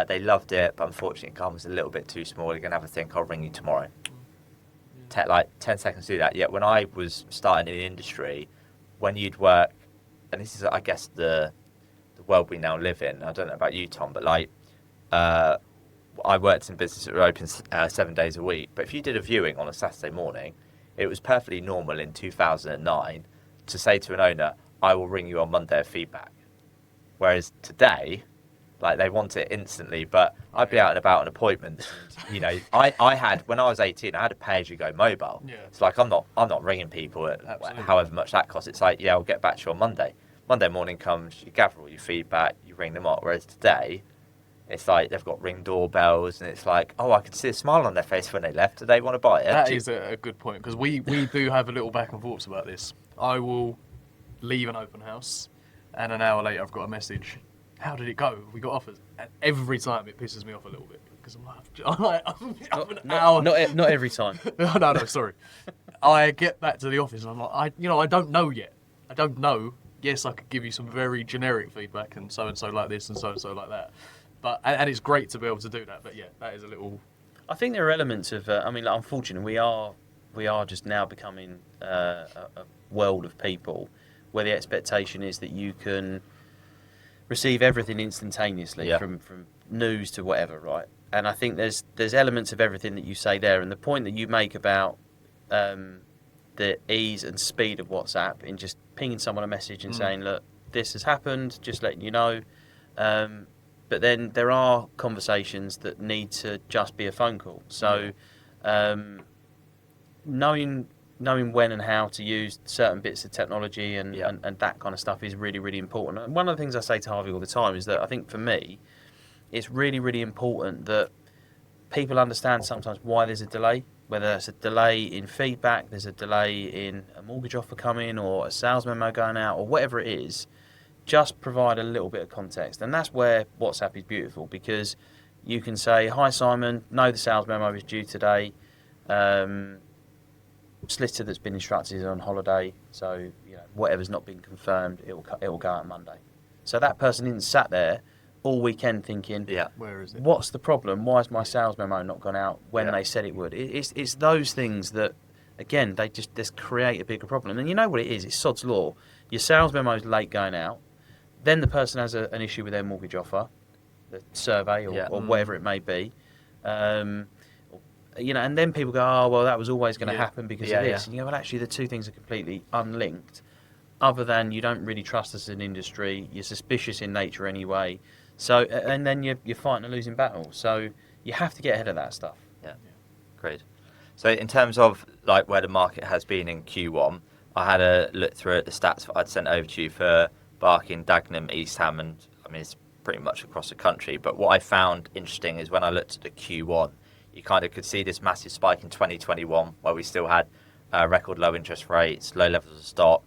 They loved it, but unfortunately, it comes a little bit too small. You're going to have a think. I'll ring you tomorrow." Like 10 seconds to do that. Yet when I was starting in the industry, when you'd work, and this is, I guess, the world we now live in. I don't know about you, Tom, but like, I worked in business that were open 7 days a week. But if you did a viewing on a Saturday morning, it was perfectly normal in 2009 to say to an owner, "I will ring you on Monday with feedback." Whereas today, like, they want it instantly. But I'd be out and about on appointments. And, you know, I had, when I was 18, I had a pay-as-you-go mobile. Yeah. It's like, I'm not ringing people at however much that costs. It's like, yeah, I'll get back to you on Monday. Monday morning comes, you gather all your feedback, you ring them up. Whereas today, it's like they've got Ring doorbells, and it's like, oh, I could see a smile on their face when they left. Do they want to buy it? That is a good point, because we do have a little back and forth about this. I will leave an open house, and an hour later I've got a message. "How did it go? We got offers." And every time it pisses me off a little bit, because I'm like an hour. Not every time. no, sorry. I get back to the office and I'm like, I don't know yet. I don't know. Yes, I could give you some very generic feedback, and so like this and so like that. But and it's great to be able to do that. But yeah, that is a little. I think there are elements of. I mean, like, unfortunately, we are just now becoming a world of people where the expectation is that you can receive everything instantaneously, from news to whatever, right? And I think there's elements of everything that you say there, and the point that you make about the ease and speed of WhatsApp in just pinging someone a message and saying, "Look, this has happened, just letting you know." But then there are conversations that need to just be a phone call. So knowing when and how to use certain bits of technology and that kind of stuff is really, really important. And one of the things I say to Harvey all the time is that I think for me, it's really, really important that people understand sometimes why there's a delay, whether it's a delay in feedback, there's a delay in a mortgage offer coming or a sales memo going out or whatever it is. Just provide a little bit of context. And that's where WhatsApp is beautiful, because you can say, "Hi Simon, no, the sales memo is due today. Solicitor that's been instructed is on holiday, so whatever's not been confirmed, it will go out Monday." So that person isn't sat there all weekend thinking, "Where is it? What's the problem? Why has my sales memo not gone out when they said it would?" It's those things that, again, they just create a bigger problem. And you know what it is? It's sod's law. Your sales memo's late going out, then the person has an issue with their mortgage offer, the survey or whatever it may be. And then people go, "Oh, well, that was always going to happen because of this." And you go, well, actually, the two things are completely unlinked, other than you don't really trust us as an industry, you're suspicious in nature anyway. So, and then you're fighting a losing battle. So you have to get ahead of that stuff. Yeah. Great. So in terms of like where the market has been in Q1, I had a look through at the stats that I'd sent over to you for Barking, Dagenham, East Ham, and I mean, it's pretty much across the country. But what I found interesting is when I looked at the Q1, you kind of could see this massive spike in 2021 where we still had record low interest rates, low levels of stock,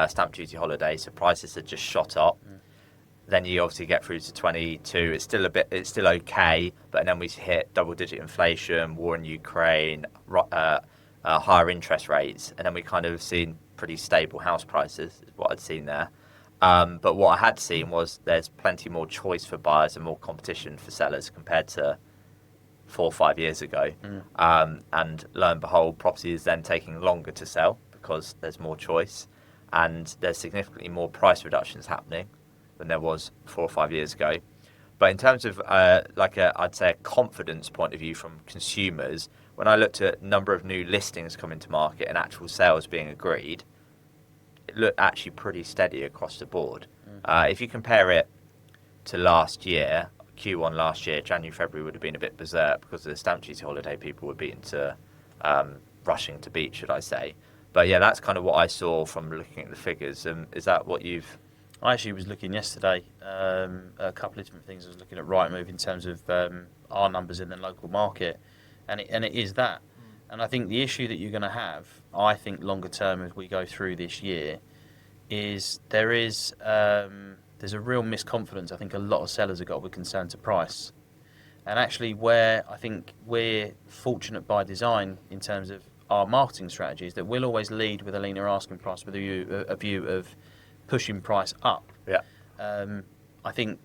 stamp duty holiday, so prices had just shot up. Then you obviously get through to 22. It's still okay, but then we hit double-digit inflation, war in Ukraine, higher interest rates, and then we kind of seen pretty stable house prices. Is what I'd seen there. But what I had seen was there's plenty more choice for buyers and more competition for sellers compared to 4 or 5 years ago. And lo and behold, property is then taking longer to sell because there's more choice, and there's significantly more price reductions happening than there was 4 or 5 years ago. But in terms of I'd say a confidence point of view from consumers, when I looked at number of new listings coming to market and actual sales being agreed, it looked actually pretty steady across the board. If you compare it to last year, Q1 last year, January, February would have been a bit berserk because of the stamp duty holiday. People were beaten to rushing to beat, should I say. But yeah, that's kind of what I saw from looking at the figures. Is that what you've... I actually was looking yesterday, a couple of different things. I was looking at Rightmove in terms of our numbers in the local market, and it is that. And I think the issue that you're going to have, I think longer term as we go through this year, is there's a real misconfidence. I think a lot of sellers have got with concern to price. And actually where I think we're fortunate by design in terms of our marketing strategies, that we'll always lead with a leaner asking price with a view of pushing price up. Yeah. I think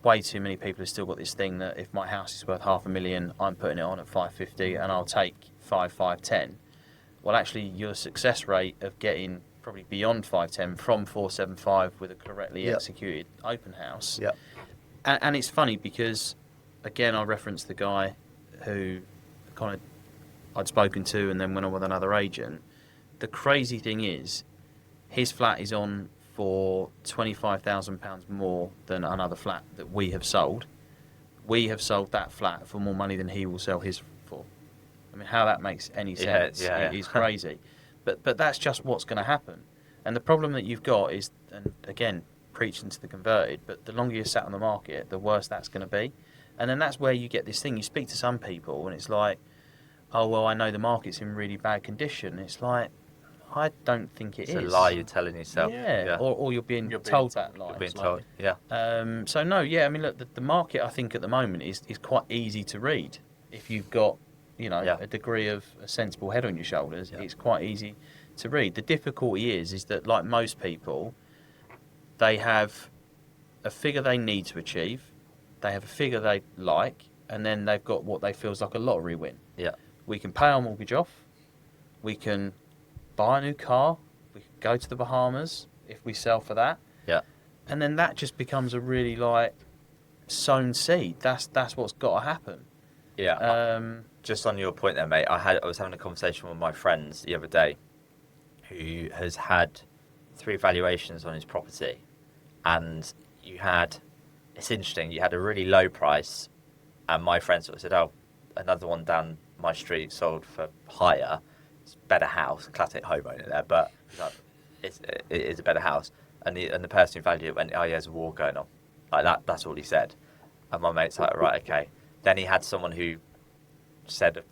way too many people have still got this thing that if my house is worth $500,000, I'm putting it on at 550 and I'll take 510. Well, actually, your success rate of getting probably beyond 510 from 475 with a correctly executed open house. Yeah. And it's funny because, again, I referenced the guy who kind of I'd spoken to and then went on with another agent. The crazy thing is, his flat is on for £25,000 more than another flat that we have sold. We have sold that flat for more money than he will sell his for. I mean, how that makes any sense it is crazy. But that's just what's going to happen. And the problem that you've got is, and again, preaching to the converted, but the longer you're sat on the market, the worse that's going to be. And then that's where you get this thing. You speak to some people and it's like, oh, well, I know the market's in really bad condition. It's like, I don't think it is. It's a lie you're telling yourself. Yeah. Or you're being told that lie. You're being told, yeah. So, no, yeah, I mean, look, the market, I think, at the moment is quite easy to read. If you've got, a degree of a sensible head on your shoulders, it's quite easy to read. The difficulty is that, like most people, they have a figure they need to achieve, they have a figure they like, and then they've got what they feel is like a lottery win. Yeah. We can pay our mortgage off, we can buy a new car, we can go to the Bahamas if we sell for that. Yeah. And then that just becomes a really sown seed. That's what's got to happen. Yeah. Just on your point there, mate, I was having a conversation with my friends the other day who has had 3 valuations on his property, and it's interesting, you had a really low price, and my friend sort of said, oh, another one down my street sold for higher. It's a better house, classic homeowner there, but it is a better house. And the person who valued it went, oh yeah, there's a war going on. Like that's all he said. And my mate's like, right, okay. Then he had someone who said a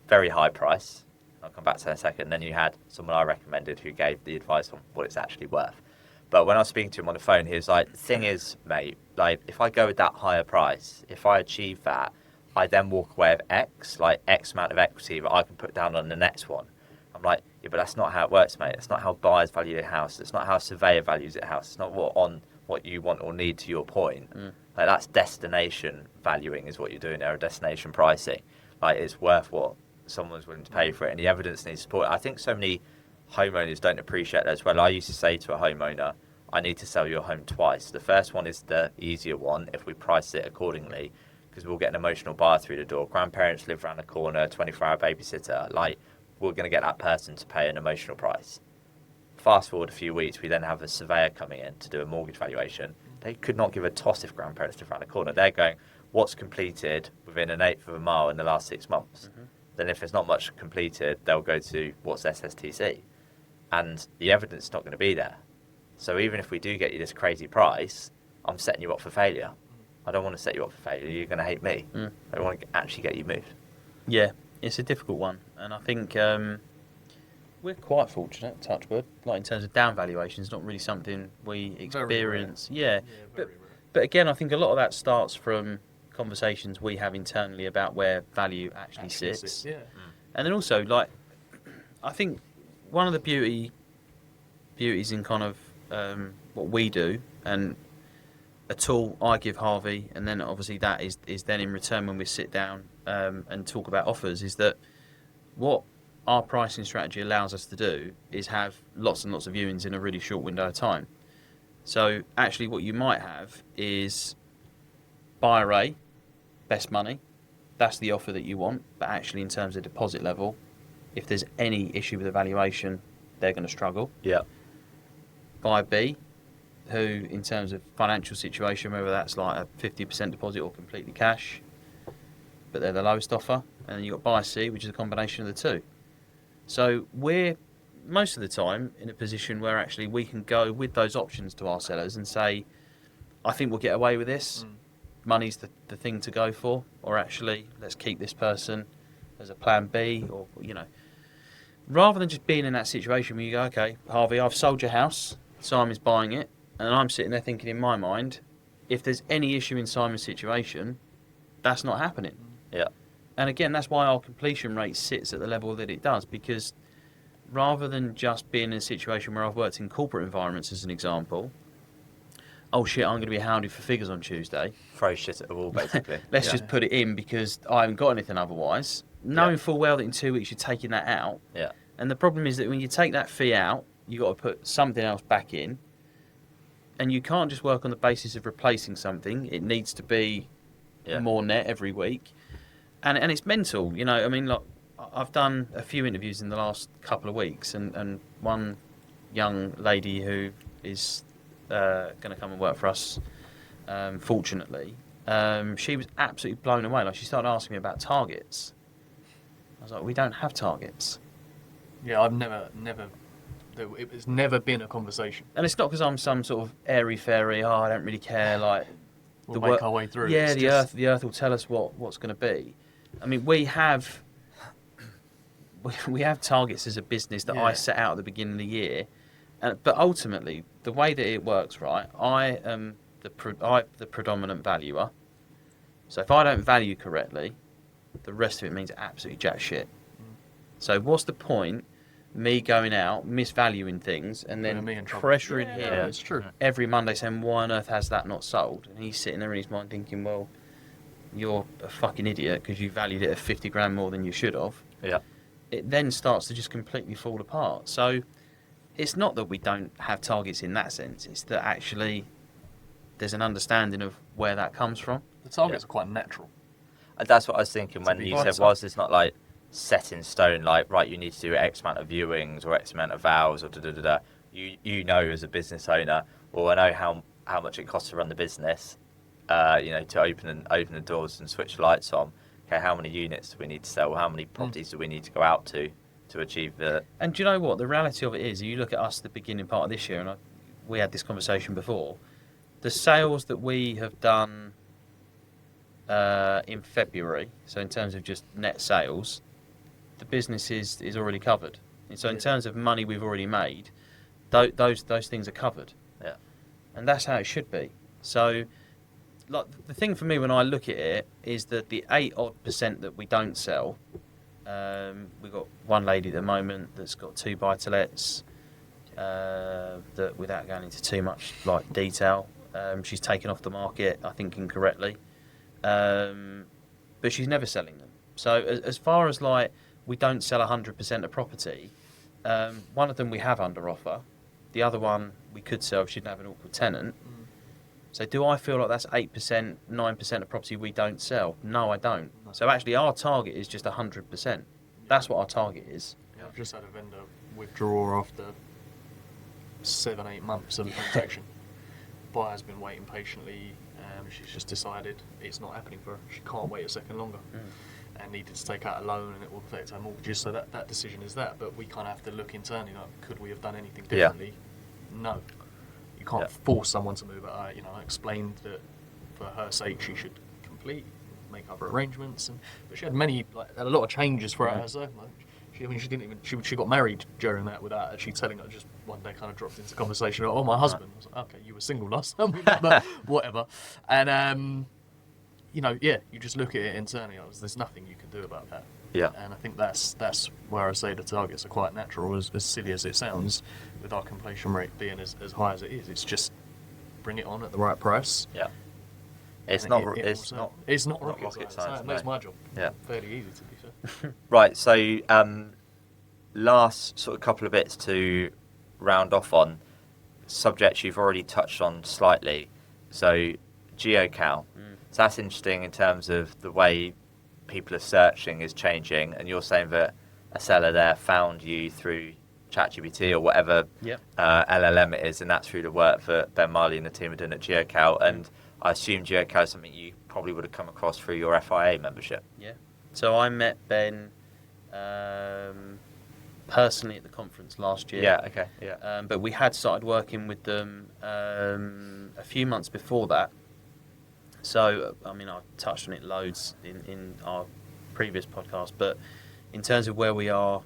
very high price. I'll come back to that in a second. Then you had someone I recommended who gave the advice on what it's actually worth. But when I was speaking to him on the phone, he was like, the thing is, mate, like if I go with that higher price, if I achieve that, I then walk away with X amount of equity that I can put down on the next one. I'm like, yeah, but that's not how it works, mate. It's not how buyers value their house. It's not how a surveyor values their house. It's not what you want or need, to your point. Like that's destination valuing is what you're doing there, or destination pricing. Like it's worth what someone's willing to pay for it, and the evidence needs support. I think so many homeowners don't appreciate that as well. I used to say to a homeowner, I need to sell your home twice. The first one is the easier one if we price it accordingly, because we'll get an emotional buyer through the door. Grandparents live around the corner, 24-hour babysitter. Like, we're going to get that person to pay an emotional price. Fast forward a few weeks, we then have a surveyor coming in to do a mortgage valuation. They could not give a toss if grandparents live around the corner. They're going, what's completed within an eighth of a mile in the last 6 months? Then if there's not much completed, they'll go to what's SSTC. And the evidence is not going to be there. So even if we do get you this crazy price, I'm setting you up for failure. I don't want to set you up for failure. You're going to hate me. I want to actually get you moved. Yeah, it's a difficult one. And I think we're quite fortunate, touch wood, like in terms of down valuations, not really something we experience. Yeah, But again, I think a lot of that starts from conversations we have internally about where value actually sits. Yeah. And then also, like, I think one of the beauties in kind of what we do, and a tool I give Harvey, and then obviously that is then in return when we sit down and talk about offers, is that what our pricing strategy allows us to do is have lots and lots of viewings in a really short window of time. So actually what you might have is buyer A, best money, that's the offer that you want, but actually in terms of deposit level, if there's any issue with the valuation, they're going to struggle. Yeah. Buyer B, who in terms of financial situation, whether that's like a 50% deposit or completely cash, but they're the lowest offer. And then you've got buyer C, which is a combination of the two. So we're most of the time in a position where actually we can go with those options to our sellers and say, I think we'll get away with this. Money's the thing to go for, or actually let's keep this person as a plan B, or rather than just being in that situation where you go, okay, Harvey, I've sold your house, Simon's buying it, and I'm sitting there thinking in my mind, if there's any issue in Simon's situation, that's not happening. Yeah. And again, that's why our completion rate sits at the level that it does, because rather than just being in a situation where I've worked in corporate environments as an example, oh shit, I'm going to be hounded for figures on Tuesday. Throw shit at the wall, basically. Let's just put it in because I haven't got anything otherwise. Knowing full well that in 2 weeks you're taking that out. Yeah. And the problem is that when you take that fee out, you've got to put something else back in. And you can't just work on the basis of replacing something. It needs to be more net every week. And it's mental, I mean, look, I've done a few interviews in the last couple of weeks, and one young lady who is going to come and work for us, fortunately, she was absolutely blown away. Like, she started asking me about targets. I was like, we don't have targets. Yeah, I've never. It's never been a conversation. And it's not because I'm some sort of airy-fairy, I don't really care, like... We'll make our way through. Yeah, the earth will tell us what's going to be. I mean, we have targets as a business that I set out at the beginning of the year, but ultimately, the way that it works, right? I am the predominant valuer. So if I don't value correctly, the rest of it means absolutely jack shit. So what's the point? Me going out, misvaluing things, and then pressuring him it's true. every Monday saying, why on earth has that not sold? And he's sitting there in his mind thinking, well, you're a fucking idiot because you valued it at 50 grand more than you should have. Yeah. It then starts to just completely fall apart. So it's not that we don't have targets in that sense, it's that actually there's an understanding of where that comes from. The targets are quite natural. And that's what I was thinking when you said, whilst it's not like set in stone, like, right, you need to do X amount of viewings or X amount of vows or da-da-da-da. You know as a business owner, well, I know how much it costs to run the business, to open the doors and switch the lights on. Okay, how many units do we need to sell? How many properties do we need to go out to achieve the... And do you know what? The reality of it is, you look at us at the beginning part of this year, and we had this conversation before, the sales that we have done in February, so in terms of just net sales, the business is already covered. And so in terms of money we've already made, those things are covered. Yeah. And that's how it should be. So, like, the thing for me when I look at it is that the 8% that we don't sell, we've got one lady at the moment that's got 2 buy-to-lets, that without going into too much like detail, she's taken off the market, I think incorrectly, but she's never selling them. So as far as like we don't sell 100% of property, one of them we have under offer, the other one we could sell if she didn't have an awkward tenant. So do I feel like that's 8%, 9% of property we don't sell? No, I don't. So actually our target is just 100%. That's what our target is. Yeah, I've just had a vendor withdraw after 7-8 months of protection. Buyer's been waiting patiently. She's just decided it's not happening for her. She can't wait a second longer. And needed to take out a loan, and it will affect her mortgages. So that decision is that. But we kind of have to look internally. Like, could we have done anything differently? No. You can't force someone to move. I explained that for her sake she should complete, make other arrangements, but she had a lot of changes throughout her circle. She didn't even. She got married during that without actually telling her. Just one day, kind of dropped into conversation. Oh, my husband. I was like, okay, you were single last time, but whatever. And you just look at it internally. There's nothing you can do about that. Yeah. And I think that's where I say the targets are quite natural, as silly as it sounds, with our completion rate being as high as it is. It's just bring it on at the right price. Yeah. It's not rocket science. science. It makes my job Yeah. fairly easy, to be fair. Right. So, last sort of couple of bits to round off on subjects you've already touched on slightly. So, geocal. So that's interesting in terms of the way people are searching is changing, and you're saying that a seller there found you through ChatGPT or whatever LLM it is, and that's through the work that Ben Marley and the team are doing at geocal. And I assume geocal is something you probably would have come across through your FIA membership. Yeah. So I met Ben personally at the conference last year. Yeah. Okay. Yeah. But we had started working with them a few months before that. So, I mean, I touched on it loads in our previous podcast, but in terms of where we are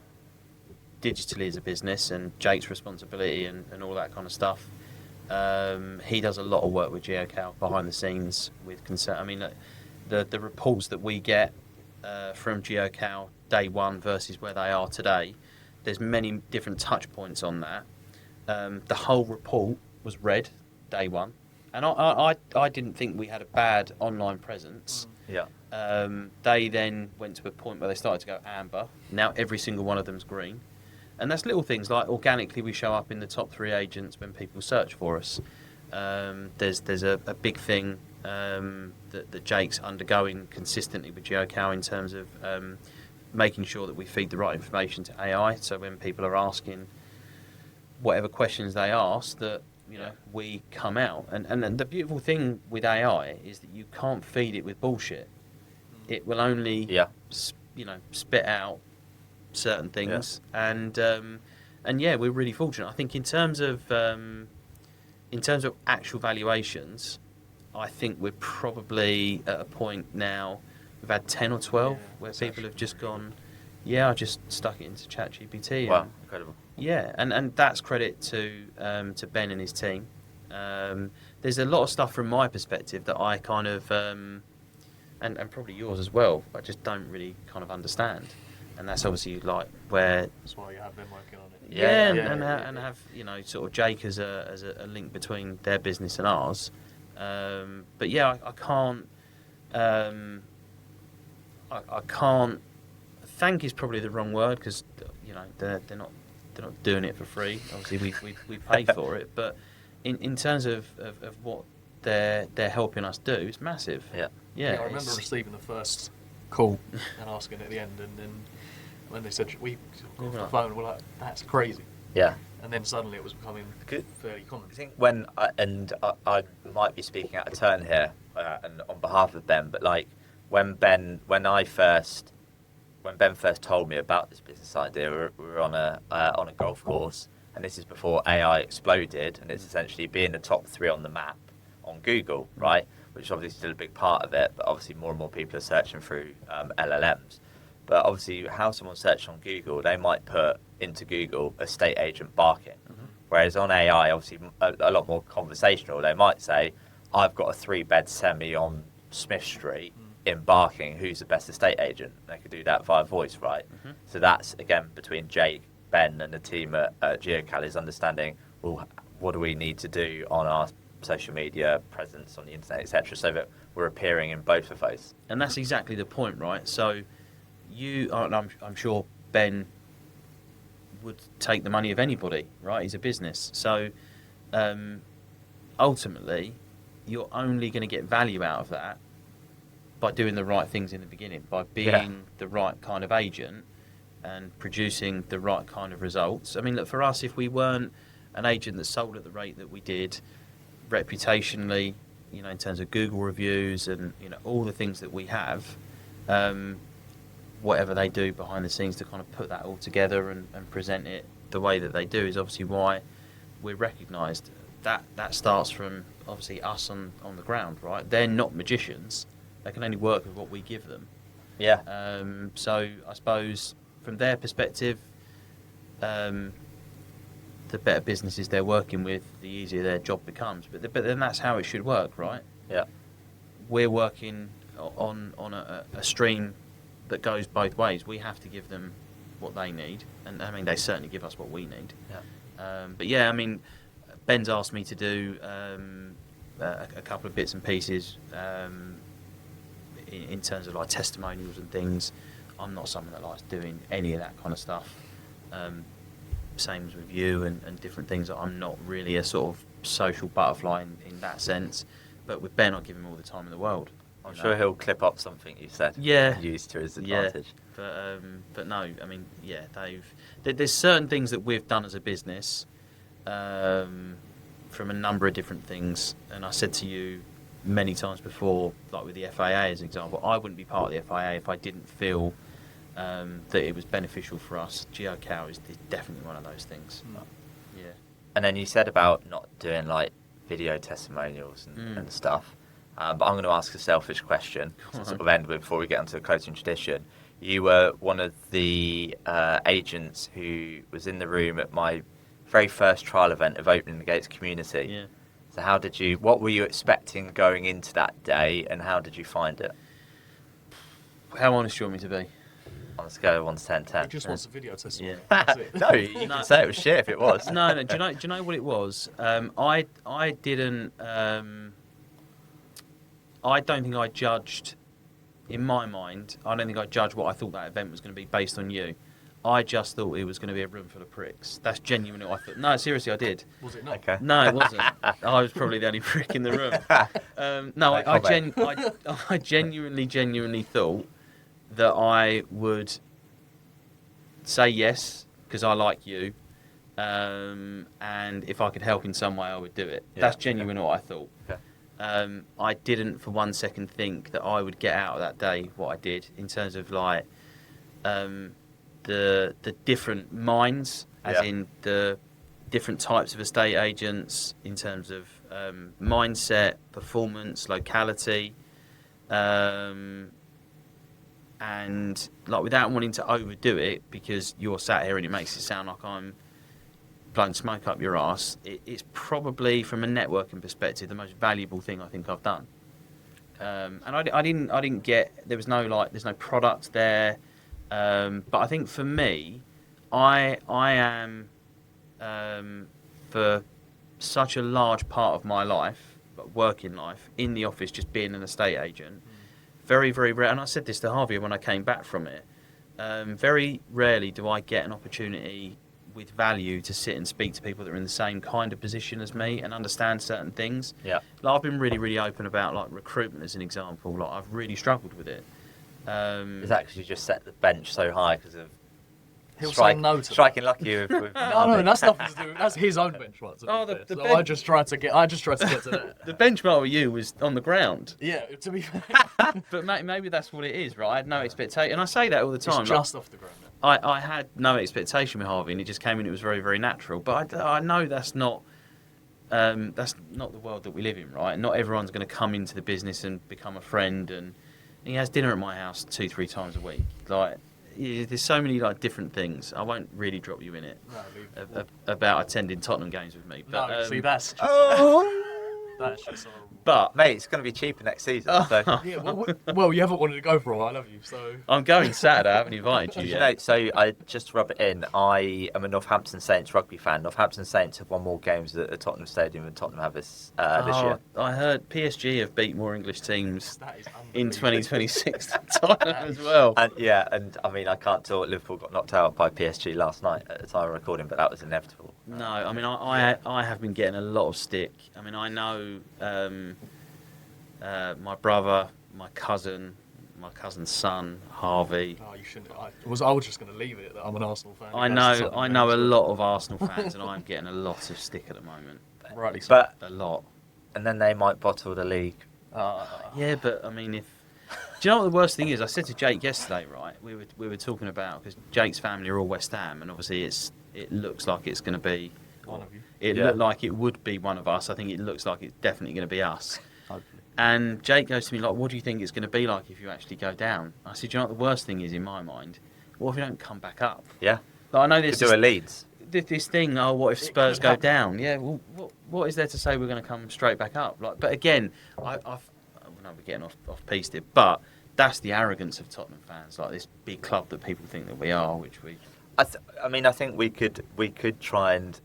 digitally as a business and Jake's responsibility and all that kind of stuff, he does a lot of work with geocal behind the scenes with concern. I mean, the reports that we get from geocal day one versus where they are today, there's many different touch points on that. The whole report was read day one. And I didn't think we had a bad online presence. Yeah. They then went to a point where they started to go amber. Now every single one of them's green. And that's little things like organically we show up in the top 3 agents when people search for us. There's a big thing that Jake's undergoing consistently with geocal in terms of making sure that we feed the right information to AI. So when people are asking whatever questions they ask, that we come out. And the beautiful thing with AI is that you can't feed it with bullshit. It will only spit out certain things. Yeah. And we're really fortunate. I think in terms of actual valuations, I think we're probably at a point now. We've had 10 or 12 where people have just gone, I just stuck it into ChatGPT. Wow, incredible. Yeah, and that's credit to Ben and his team. There's a lot of stuff from my perspective that I kind of, and probably yours as well, I just don't really kind of understand. And that's obviously like where... That's why you have been working on it. And have sort of Jake as a link between their business and ours. But yeah, I can't... I can't... Thank is probably the wrong word because they're not doing it for free. Obviously, we pay for it, but in terms of what they're helping us do, it's massive. Yeah. I remember receiving the first call and asking at the end, and then when they said we got off the phone, we're like, that's crazy. Yeah. And then suddenly it was becoming fairly common. I think when I might be speaking out of turn here, and on behalf of Ben, but like when Ben first told me about this business idea, we were on a golf course, and this is before AI exploded, and it's essentially being the top 3 on the map on Google, right? Which is obviously still a big part of it, but obviously more and more people are searching through LLMs. But obviously, how someone searches on Google, they might put into Google estate agent barking, whereas on AI, obviously a lot more conversational. They might say, "I've got a 3-bed semi on Smith Street." In Barking, who's the best estate agent? They could do that via voice, right? So that's, again, between Jake, Ben and the team at geocal is understanding, well, what do we need to do on our social media presence on the internet, etc., so that we're appearing in both of those. And that's exactly the point, right? So I'm sure Ben would take the money of anybody, right? He's a business. So ultimately, you're only going to get value out of that by doing the right things in the beginning, by being the right kind of agent and producing the right kind of results. I mean, look, for us, if we weren't an agent that sold at the rate that we did, reputationally, in terms of Google reviews and, all the things that we have, whatever they do behind the scenes to kind of put that all together and present it the way that they do is obviously why we're recognised. That starts from, obviously, us on the ground, right? They're not magicians. They can only work with what we give them. Yeah. So I suppose from their perspective, the better businesses they're working with, the easier their job becomes. But then that's how it should work, right? Yeah. We're working on a stream that goes both ways. We have to give them what they need, and I mean they certainly give us what we need. Yeah. But yeah, I mean, Ben's asked me to do a couple of bits and pieces in terms of like testimonials and things. I'm not someone that likes doing any of that kind of stuff. Same as with you and different things. I'm not really a sort of social butterfly in that sense. But with Ben, I give him all the time in the world. I'm sure he'll clip up something you said. Yeah. Used to his advantage. Yeah. But no, I mean, yeah, there's certain things that we've done as a business from a number of different things. And I said to you many times before, like with the FAA as an example, I wouldn't be part of the FAA if I didn't feel that it was beneficial for us. GeoCow is definitely one of those things. Yeah. And then you said about not doing like video testimonials and stuff. But I'm going to ask a selfish question to sort of end with before we get onto the coaching tradition. You were one of the agents who was in the room at my very first trial event of Opening the Gates Community. Yeah. So what were you expecting going into that day, and how did you find it? How honest do you want me to be? On a scale of 1 to 10, 10. He just wants a video testimony. Yeah. That's it. No, you can say it was shit if it was. No. Do you know what it was? I didn't. I don't think I judged. In my mind, I don't think I judged what I thought that event was going to be based on you. I just thought it was going to be a room full of pricks. That's genuinely what I thought. No, seriously, I did. Was it not? Okay. No, it wasn't. I was probably the only prick in the room. No, I genuinely thought that I would say yes because I like you, and if I could help in some way, I would do it. Yeah, That's genuinely what I thought. Okay. I didn't for 1 second think that I would get out of that day what I did in terms of like the different minds, as in the different types of estate agents, in terms of mindset, performance, locality, and like without wanting to overdo it, because you're sat here and it makes it sound like I'm blowing smoke up your ass. It's probably, from a networking perspective, the most valuable thing I think I've done. And I didn't get, there's no product there. But I think for me, I am for such a large part of my life, working life, in the office, just being an estate agent, very, very rare. And I said this to Harvey when I came back from it. Very rarely do I get an opportunity with value to sit and speak to people that are in the same kind of position as me and understand certain things. Yeah. Like, I've been really, really open about like recruitment as an example. Like, I've really struggled with it. Is that because you just set the bench so high because of He'll say no to striking lucky with No, that's nothing to do. That's his own benchmark. I just tried to get to that. The benchmark with you was on the ground. Yeah, to be fair. But maybe that's what it is, right? I had no expectation. And I say that all the time. It's just off the ground. I had no expectation with Harvey, and it just came in. It was very, very natural. But I know that's not the world that we live in, right? Not everyone's going to come into the business and become a friend. And he has dinner at my house 2-3 times a week. Like, there's so many like different things. I won't really drop you in it about attending Tottenham games with me. But, no, see, that's just horrible. But mate, it's going to be cheaper next season. So. Yeah, well, you haven't wanted to go for a while, have you? So I'm going Saturday. I haven't invited you yet. So I just to rub it in. I am a Northampton Saints rugby fan. Northampton Saints have won more games at Tottenham Stadium than Tottenham have this year. I heard PSG have beat more English teams in 2026 than Tottenham as well. And I mean, I can't tell Liverpool got knocked out by PSG last night at the time of recording, but that was inevitable. No, I mean, I have been getting a lot of stick. I mean, I know my brother, my cousin's son, Harvey. Oh, you shouldn't. I was just going to leave it that I'm an Arsenal fan. I know a lot of Arsenal fans, and I'm getting a lot of stick at the moment. Rightly so. But a lot. And then they might bottle the league. Yeah, but I mean, do you know what the worst thing is? I said to Jake yesterday, right? We were talking about, because Jake's family are all West Ham, and obviously it looks like it's going to be one of you. It looked like it would be one of us. I think it looks like it's definitely going to be us. Hopefully. And Jake goes to me like, "What do you think it's going to be like if you actually go down?" I said, "Do you know what the worst thing is in my mind? what if we don't come back up? Yeah. Like, I know Could do a Leeds. this thing. Oh, what if It Spurs could go happen. down? Yeah. Well, what is there to say we're going to come straight back up? Like, but again, I know we're getting off piece here, but that's the arrogance of Tottenham fans, like this big club that people think that we are, which we. I mean, I think we could try and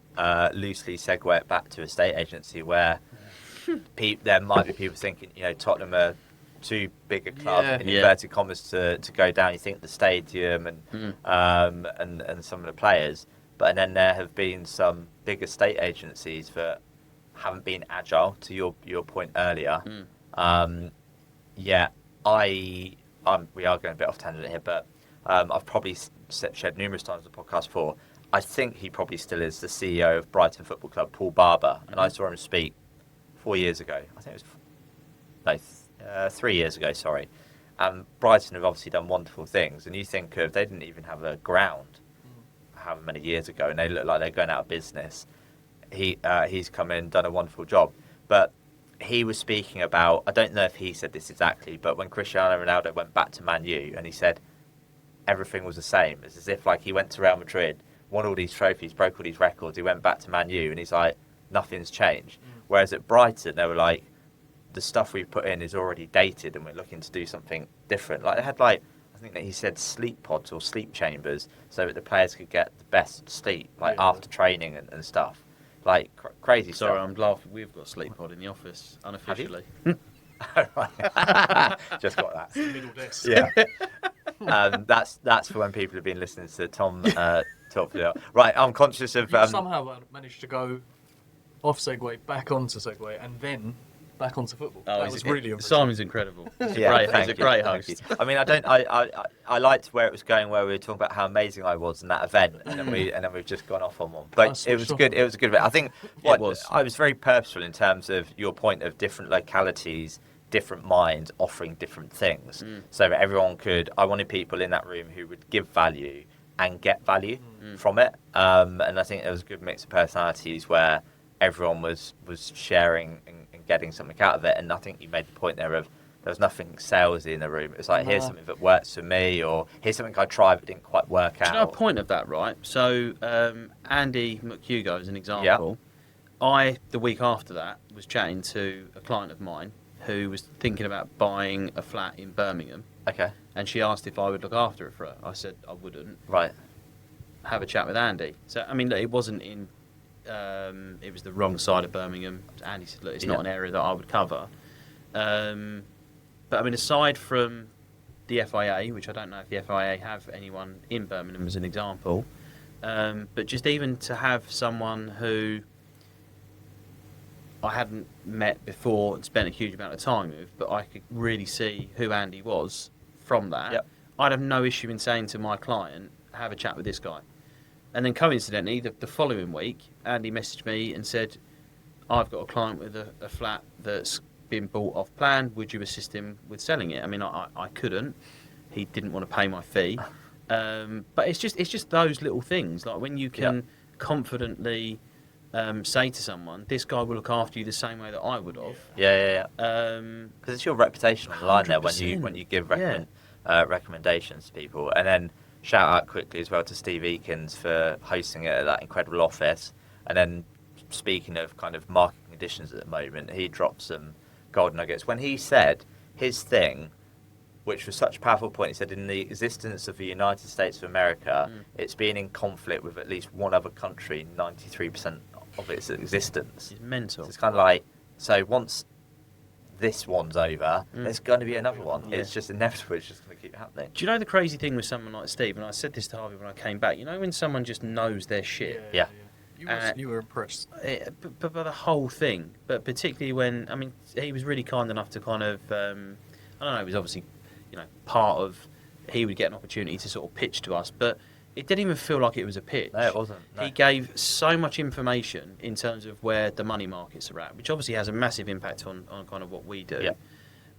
loosely segue it back to a estate agency where there might be people thinking, Tottenham are too big a club in inverted commas to go down. You think the stadium and some of the players, but then there have been some big estate agencies that haven't been agile. To your point earlier, we are going a bit off tangent here, but I've probably said numerous times on the podcast before. I think he probably still is the CEO of Brighton Football Club, Paul Barber, and I saw him speak 4 years ago. I think it was 3 years ago. Sorry. Brighton have obviously done wonderful things, and you think of they didn't even have a ground however many years ago, and they look like they're going out of business. He's come in, done a wonderful job, but he was speaking about, I don't know if he said this exactly, but when Cristiano Ronaldo went back to Man U, and he said everything was the same. It's as if like he went to Real Madrid, won all these trophies, broke all these records, he went back to Man U, and he's like, nothing's changed. Whereas at Brighton, they were like, the stuff we've put in is already dated, and we're looking to do something different. Like they had I think that he said sleep pods or sleep chambers, so that the players could get the best sleep, after training and stuff. Like crazy stuff. Sorry, I'm laughing. We've got a sleep pod in the office unofficially. Just got that. Middle desk. Yeah. That's for when people have been listening to Tom talk for the. Right, I'm conscious of. You somehow managed to go off segue, back onto segue, and then back onto football. That was really impressive. Simon's incredible. He's a great host. I mean, I liked where it was going, where we were talking about how amazing I was in that event, and then we've just gone off on one. But it was good. It was a good event. I think I was very purposeful in terms of your point of different localities, different minds offering different things, so that everyone could. I wanted people in that room who would give value and get value from it, and I think there was a good mix of personalities where everyone was sharing and getting something out of it. And I think you made the point there of there was nothing salesy in the room. It was like, here's something that works for me, or here's something I tried but didn't quite work out. Do you know a point of that, right? So Andy McHugo, as an example, the week after that, was chatting to a client of mine who was thinking about buying a flat in Birmingham. Okay. And she asked if I would look after it for her. I said I wouldn't. Right. Have a chat with Andy. So, I mean, look, it wasn't in... it was the wrong side of Birmingham. Andy said, look, it's not an area that I would cover. But, I mean, aside from the FIA, which I don't know if the FIA have anyone in Birmingham as an example, but just even to have someone who I hadn't met before and spent a huge amount of time with, but I could really see who Andy was from that, I'd have no issue in saying to my client, have a chat with this guy. And then coincidentally, the following week, Andy messaged me and said, I've got a client with a flat that's been bought off plan. Would you assist him with selling it? I mean, I couldn't. He didn't want to pay my fee. But it's just those little things. Like when you can confidently say to someone, this guy will look after you the same way that I would have. Yeah. Because it's your reputation on the line there when you give recommendations to people. And then shout out quickly as well to Steve Eakins for hosting it at that incredible office. And then speaking of kind of market conditions at the moment, he dropped some gold nuggets when he said his thing, which was such a powerful point. He said, in the existence of the United States of America, it's been in conflict with at least one other country 93% of its existence. It's mental. So it's kind of like, so once this one's over, there's going to be another one. It's just inevitable. It's just going to keep happening. Do you know the crazy thing with someone like Steve, and I said this to Harvey when I came back, you know when someone just knows their shit? Yeah. You were impressed. But the whole thing, but particularly when, I mean, he was really kind enough to kind of, I don't know, it was obviously, part of, he would get an opportunity to sort of pitch to us, but it didn't even feel like it was a pitch. No, it wasn't. No. He gave so much information in terms of where the money markets are at, which obviously has a massive impact on kind of what we do. Yeah.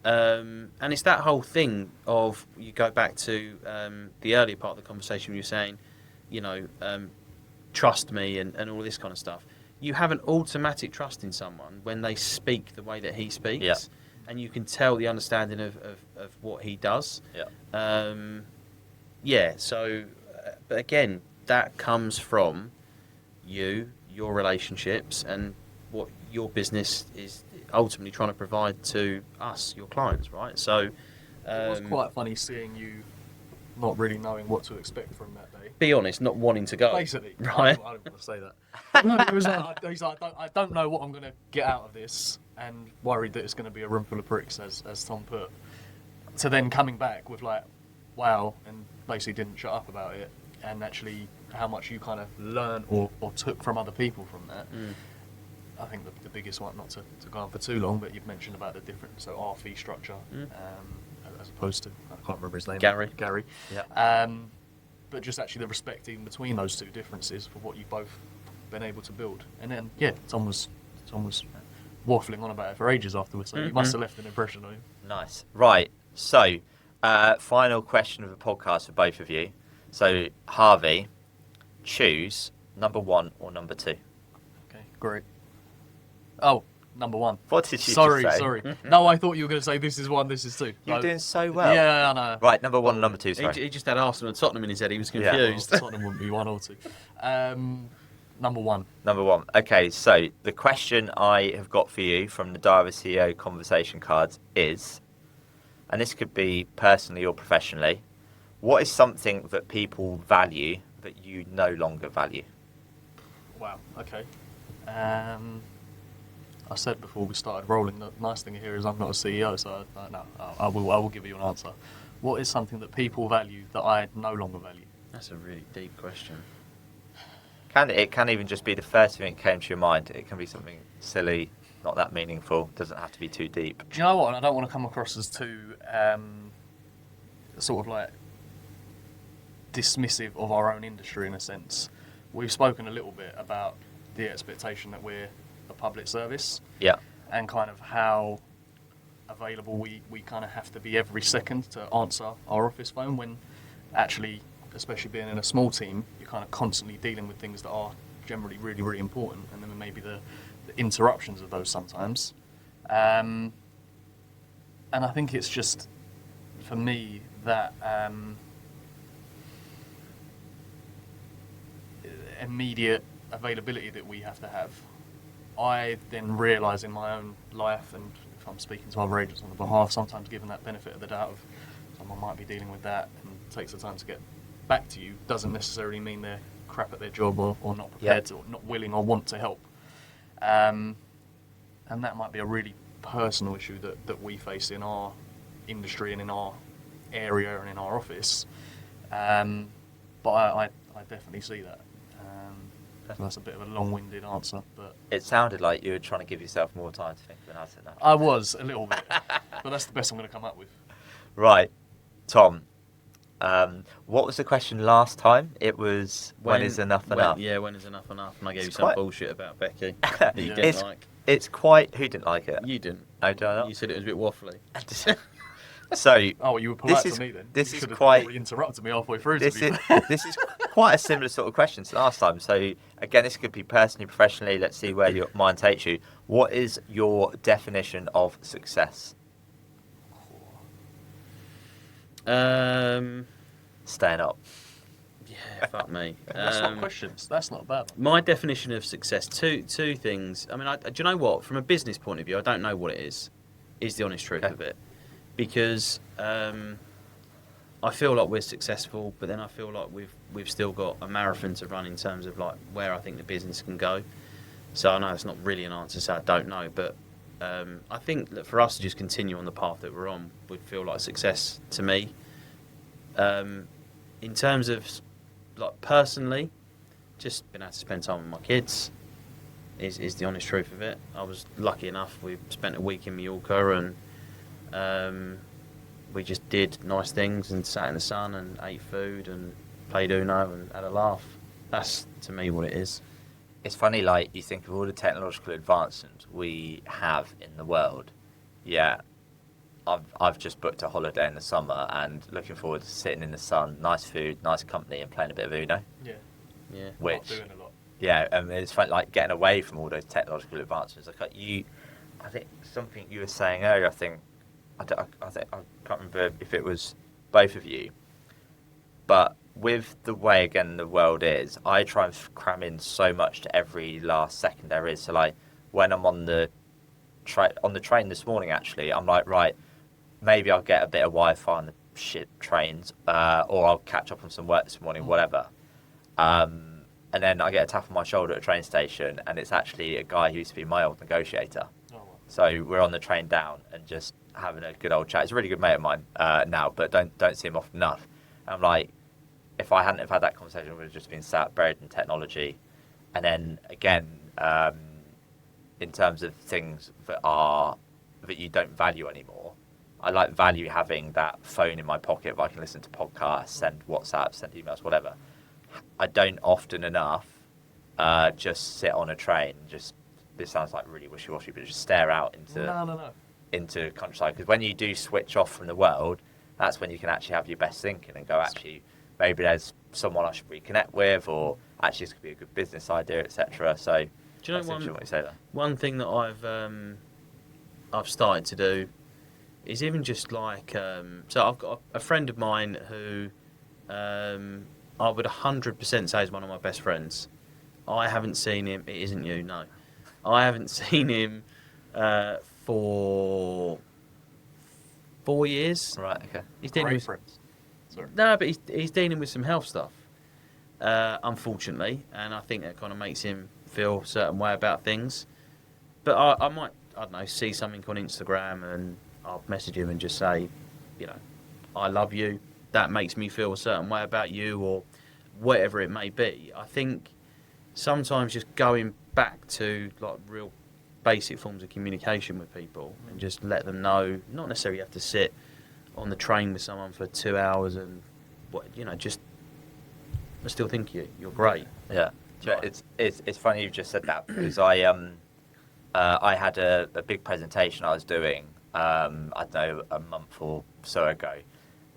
And it's that whole thing of, you go back to the earlier part of the conversation, you were saying, trust me and all this kind of stuff. You have an automatic trust in someone when they speak the way that he speaks, and you can tell the understanding of what he does. Yeah. Yeah, so, but again, that comes from your relationships, and what your business is ultimately trying to provide to us, your clients, right? So, It was quite funny seeing you not really knowing what to expect from that day. be honest, not wanting to go. Basically, right? I don't want to say that. No, it was he's like, I don't know what I'm going to get out of this, and worried that it's going to be a room full of pricks, as Tom put. To then coming back with like, wow, and basically didn't shut up about it, and actually how much you kind of learn or took from other people from that. I think the biggest one, not to go on for too long, but you've mentioned about the different, so our fee structure, as opposed to, I can't remember his name. Gary. Yeah. But just actually the respect even between those two differences for what you've both been able to build. And then, yeah, Tom was waffling on about it for ages afterwards, so you must have left an impression on him. Nice. Right. So, final question of the podcast for both of you. So, Harvey, choose number 1 or number 2. Okay, great. Oh, number 1. What did you Sorry. just say? No, I thought you were going to say this is 1, this is 2. You're doing so well. Yeah, I know. Right, number 1 and number 2, sorry. He just had Arsenal and Tottenham in his head. He was Yeah. confused. Well, Tottenham wouldn't be 1 or 2. Number 1. Number 1. Okay, so the question I have got for you from the Diary CEO conversation cards is, and this could be personally or professionally, what is something that people value that you no longer value? Wow, okay. I said before we started rolling, the nice thing here is I'm not a CEO, so I will give you an answer. What is something that people value that I no longer value? That's a really deep question. It can even just be the first thing that came to your mind. It can be something silly, not that meaningful. Doesn't have to be too deep. Do you know what? I don't want to come across as too sort of like dismissive of our own industry in a sense. We've spoken a little bit about the expectation that we're a public service. Yeah. And kind of how available we kind of have to be every second to answer our office phone, when actually, especially being in a small team, you're kind of constantly dealing with things that are generally really, really important, and then maybe the interruptions of those sometimes. And I think it's just, for me, that immediate availability that we have to have. I then realise in my own life, and if I'm speaking to other agents on the behalf, sometimes given that benefit of the doubt of someone might be dealing with that and takes the time to get back to you, doesn't necessarily mean they're crap at their job or not prepared to, or not willing or want to help. And that might be a really personal issue that we face in our industry and in our area and in our office. But I definitely see that. That's a bit of a long-winded answer, but It sounded like you were trying to give yourself more time to think when I said that. I was a little bit, but that's the best I'm going to come up with. Right. Tom, what was the question last time? It was, when is enough enough? Yeah, when is enough enough? And I gave It's you some quite- bullshit about Becky that you didn't like. It's quite... Who didn't like it? You didn't. I don't know. You said it was a bit waffly. So, Oh, well, you were polite This is- to me then. this You is should have quite- probably interrupted me halfway through. this to be is fair. this is quite a similar sort of question to last time. So again, this could be personally, professionally. Let's see where your mind takes you. What is your definition of success? Um, Staying up. yeah, fuck me. That's not questions. That's not a bad one. My definition of success, two things. I mean, do you know what? From a business point of view, I don't know what it is the honest truth Okay. of it. Because I feel like we're successful, but then I feel like we've still got a marathon to run in terms of like where I think the business can go. So I know it's not really an answer, so I don't know. But I think that for us to just continue on the path that we're on would feel like success to me. In terms of like personally, just been able to spend time with my kids is the honest truth of it. I was lucky enough. We spent a week in Mallorca and we just did nice things and sat in the sun and ate food and played Uno and had a laugh. That's to me what it is. It's funny, like, you think of all the technological advancements we have in the world. Yeah, I've just booked a holiday in the summer and looking forward to sitting in the sun, nice food, nice company, and playing a bit of Uno. Yeah. Yeah. Not Which, doing a lot. yeah, it's fun, like getting away from all those technological advancements. Like I think something you were saying earlier. I think I can't remember if it was both of you. But with the way, again, the world is, I try and cram in so much to every last second there is. So, like, when I'm on the train this morning, actually, I'm like, right, maybe I'll get a bit of Wi-Fi on the shit trains, or I'll catch up on some work this morning, whatever. And then I get a tap on my shoulder at a train station, and it's actually a guy who used to be my old negotiator. Oh, wow. So we're on the train down and just having a good old chat. He's a really good mate of mine now, but don't see him often enough. And I'm like, if I hadn't have had that conversation, we would have just been sat buried in technology. And then again, in terms of things that you don't value anymore, I like value having that phone in my pocket if I can listen to podcasts, send WhatsApp, send emails, whatever. I don't often enough just sit on a train. Just this sounds like really wishy-washy, but just stare out into countryside. Because when you do switch off from the world, that's when you can actually have your best thinking and go, actually, maybe there's someone I should reconnect with, or actually this could be a good business idea, etc. So, do you know what you say there? One thing that I've started to do is even just like so I've got a friend of mine who I would 100% say is one of my best friends. I haven't seen him. It isn't you, no. I haven't seen him for 4 years. Right. Okay. He's dealing with friends. Sorry. no, but he's dealing with some health stuff, unfortunately, and I think that kind of makes him feel a certain way about things. But I might, I don't know, see something on Instagram and I'll message him and just say, you know, I love you. That makes me feel a certain way about you, or whatever it may be. I think sometimes just going back to like real basic forms of communication with people and just let them know, not necessarily you have to sit on the train with someone for 2 hours and just I still think you're great. Yeah. It's funny you've just said that, because I had a big presentation I was doing I don't know, a month or so ago,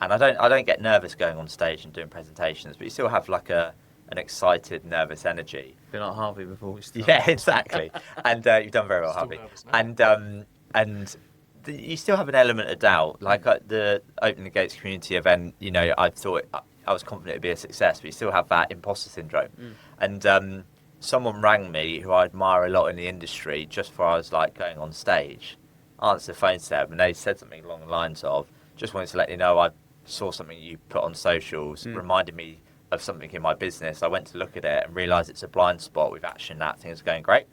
and I don't get nervous going on stage and doing presentations, but you still have like an excited, nervous energy. Been like Harvey before we start. Yeah, exactly. And you've done very well, Harvey. And you still have an element of doubt. Like at the Opening the Gates community event, I thought I was confident it'd be a success, but you still have that imposter syndrome. And someone rang me who I admire a lot in the industry just before I was like going on stage. Answered the phone to them, and they said something along the lines of, "Just wanted to let you know I saw something you put on socials, reminded me of something in my business. I went to look at it and realised it's a blind spot. We've actioned that. Things are going great."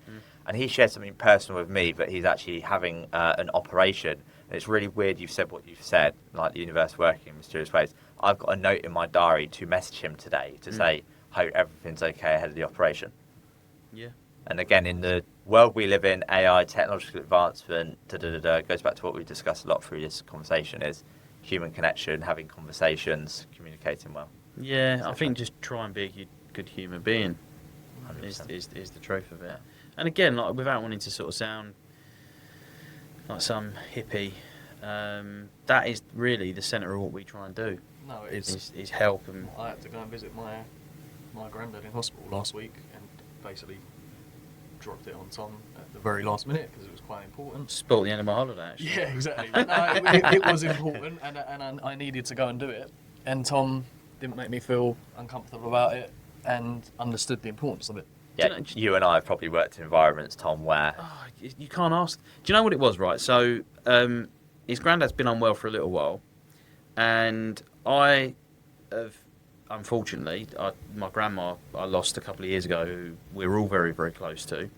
And he shared something personal with me, that he's actually having an operation. And it's really weird you've said what you've said, like the universe working in mysterious ways. I've got a note in my diary to message him today to say, hope everything's okay ahead of the operation. Yeah. And again, in the world we live in, AI, technological advancement, goes back to what we've discussed a lot through this conversation, is human connection, having conversations, communicating well. Yeah, I think just try and be a good human being is the truth of it. And again, like without wanting to sort of sound like some hippie, that is really the centre of what we try and do. No, it's is help. And I had to go and visit my granddad in hospital last week, and basically dropped it on Tom at the very last minute because it was quite important. Spoilt the end of my holiday, actually. Yeah, exactly. No, it was important, and I needed to go and do it. And Tom didn't make me feel uncomfortable about it and understood the importance of it. Yeah, you and I have probably worked in environments, Tom, where... Oh, you can't ask... Do you know what it was, right? So, his granddad's been unwell for a little while, and I have, unfortunately, my grandma I lost a couple of years ago, who we were all very, very close to.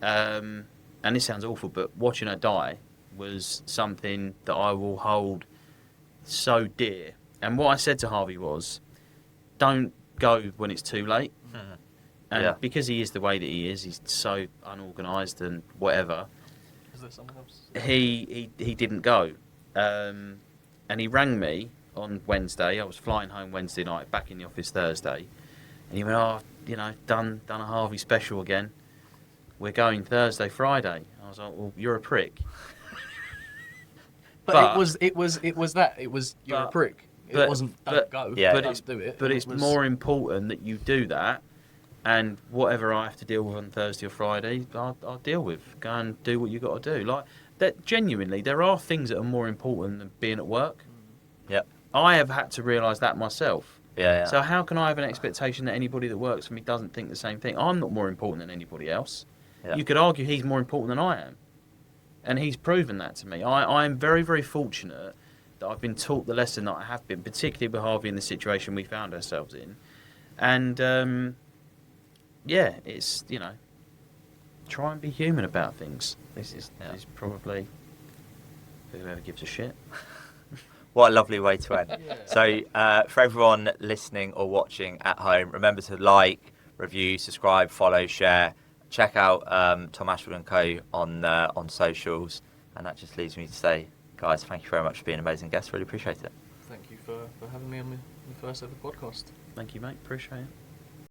And this sounds awful, but watching her die was something that I will hold so dear. And what I said to Harvey was, don't go when it's too late. And because he is the way that he is, he's so unorganised and whatever. Is there someone else? He didn't go, and he rang me on Wednesday. I was flying home Wednesday night, back in the office Thursday, and he went, "Oh, done a Harvey special again. We're going Thursday, Friday." I was like, "Well, you're a prick." But it was you're a prick. It wasn't don't go. Yeah, don't do it. But it's more important that you do that. And whatever I have to deal with on Thursday or Friday, I'll deal with. Go and do what you got to do. Like that. Genuinely, there are things that are more important than being at work. Yep. I have had to realise that myself. Yeah. So how can I have an expectation that anybody that works for me doesn't think the same thing? I'm not more important than anybody else. Yeah. You could argue he's more important than I am. And he's proven that to me. I'm very, very fortunate that I've been taught the lesson that I have been, particularly with Harvey in the situation we found ourselves in. And, yeah, it's, you know, try and be human about things. This is probably whoever gives a shit. What a lovely way to end. So, for everyone listening or watching at home, remember to like, review, subscribe, follow, share. Check out Tom Ashwood and Co. on socials. And that just leaves me to say, guys, thank you very much for being amazing guests. Really appreciate it. Thank you for having me on the first ever podcast. Thank you, mate. Appreciate it.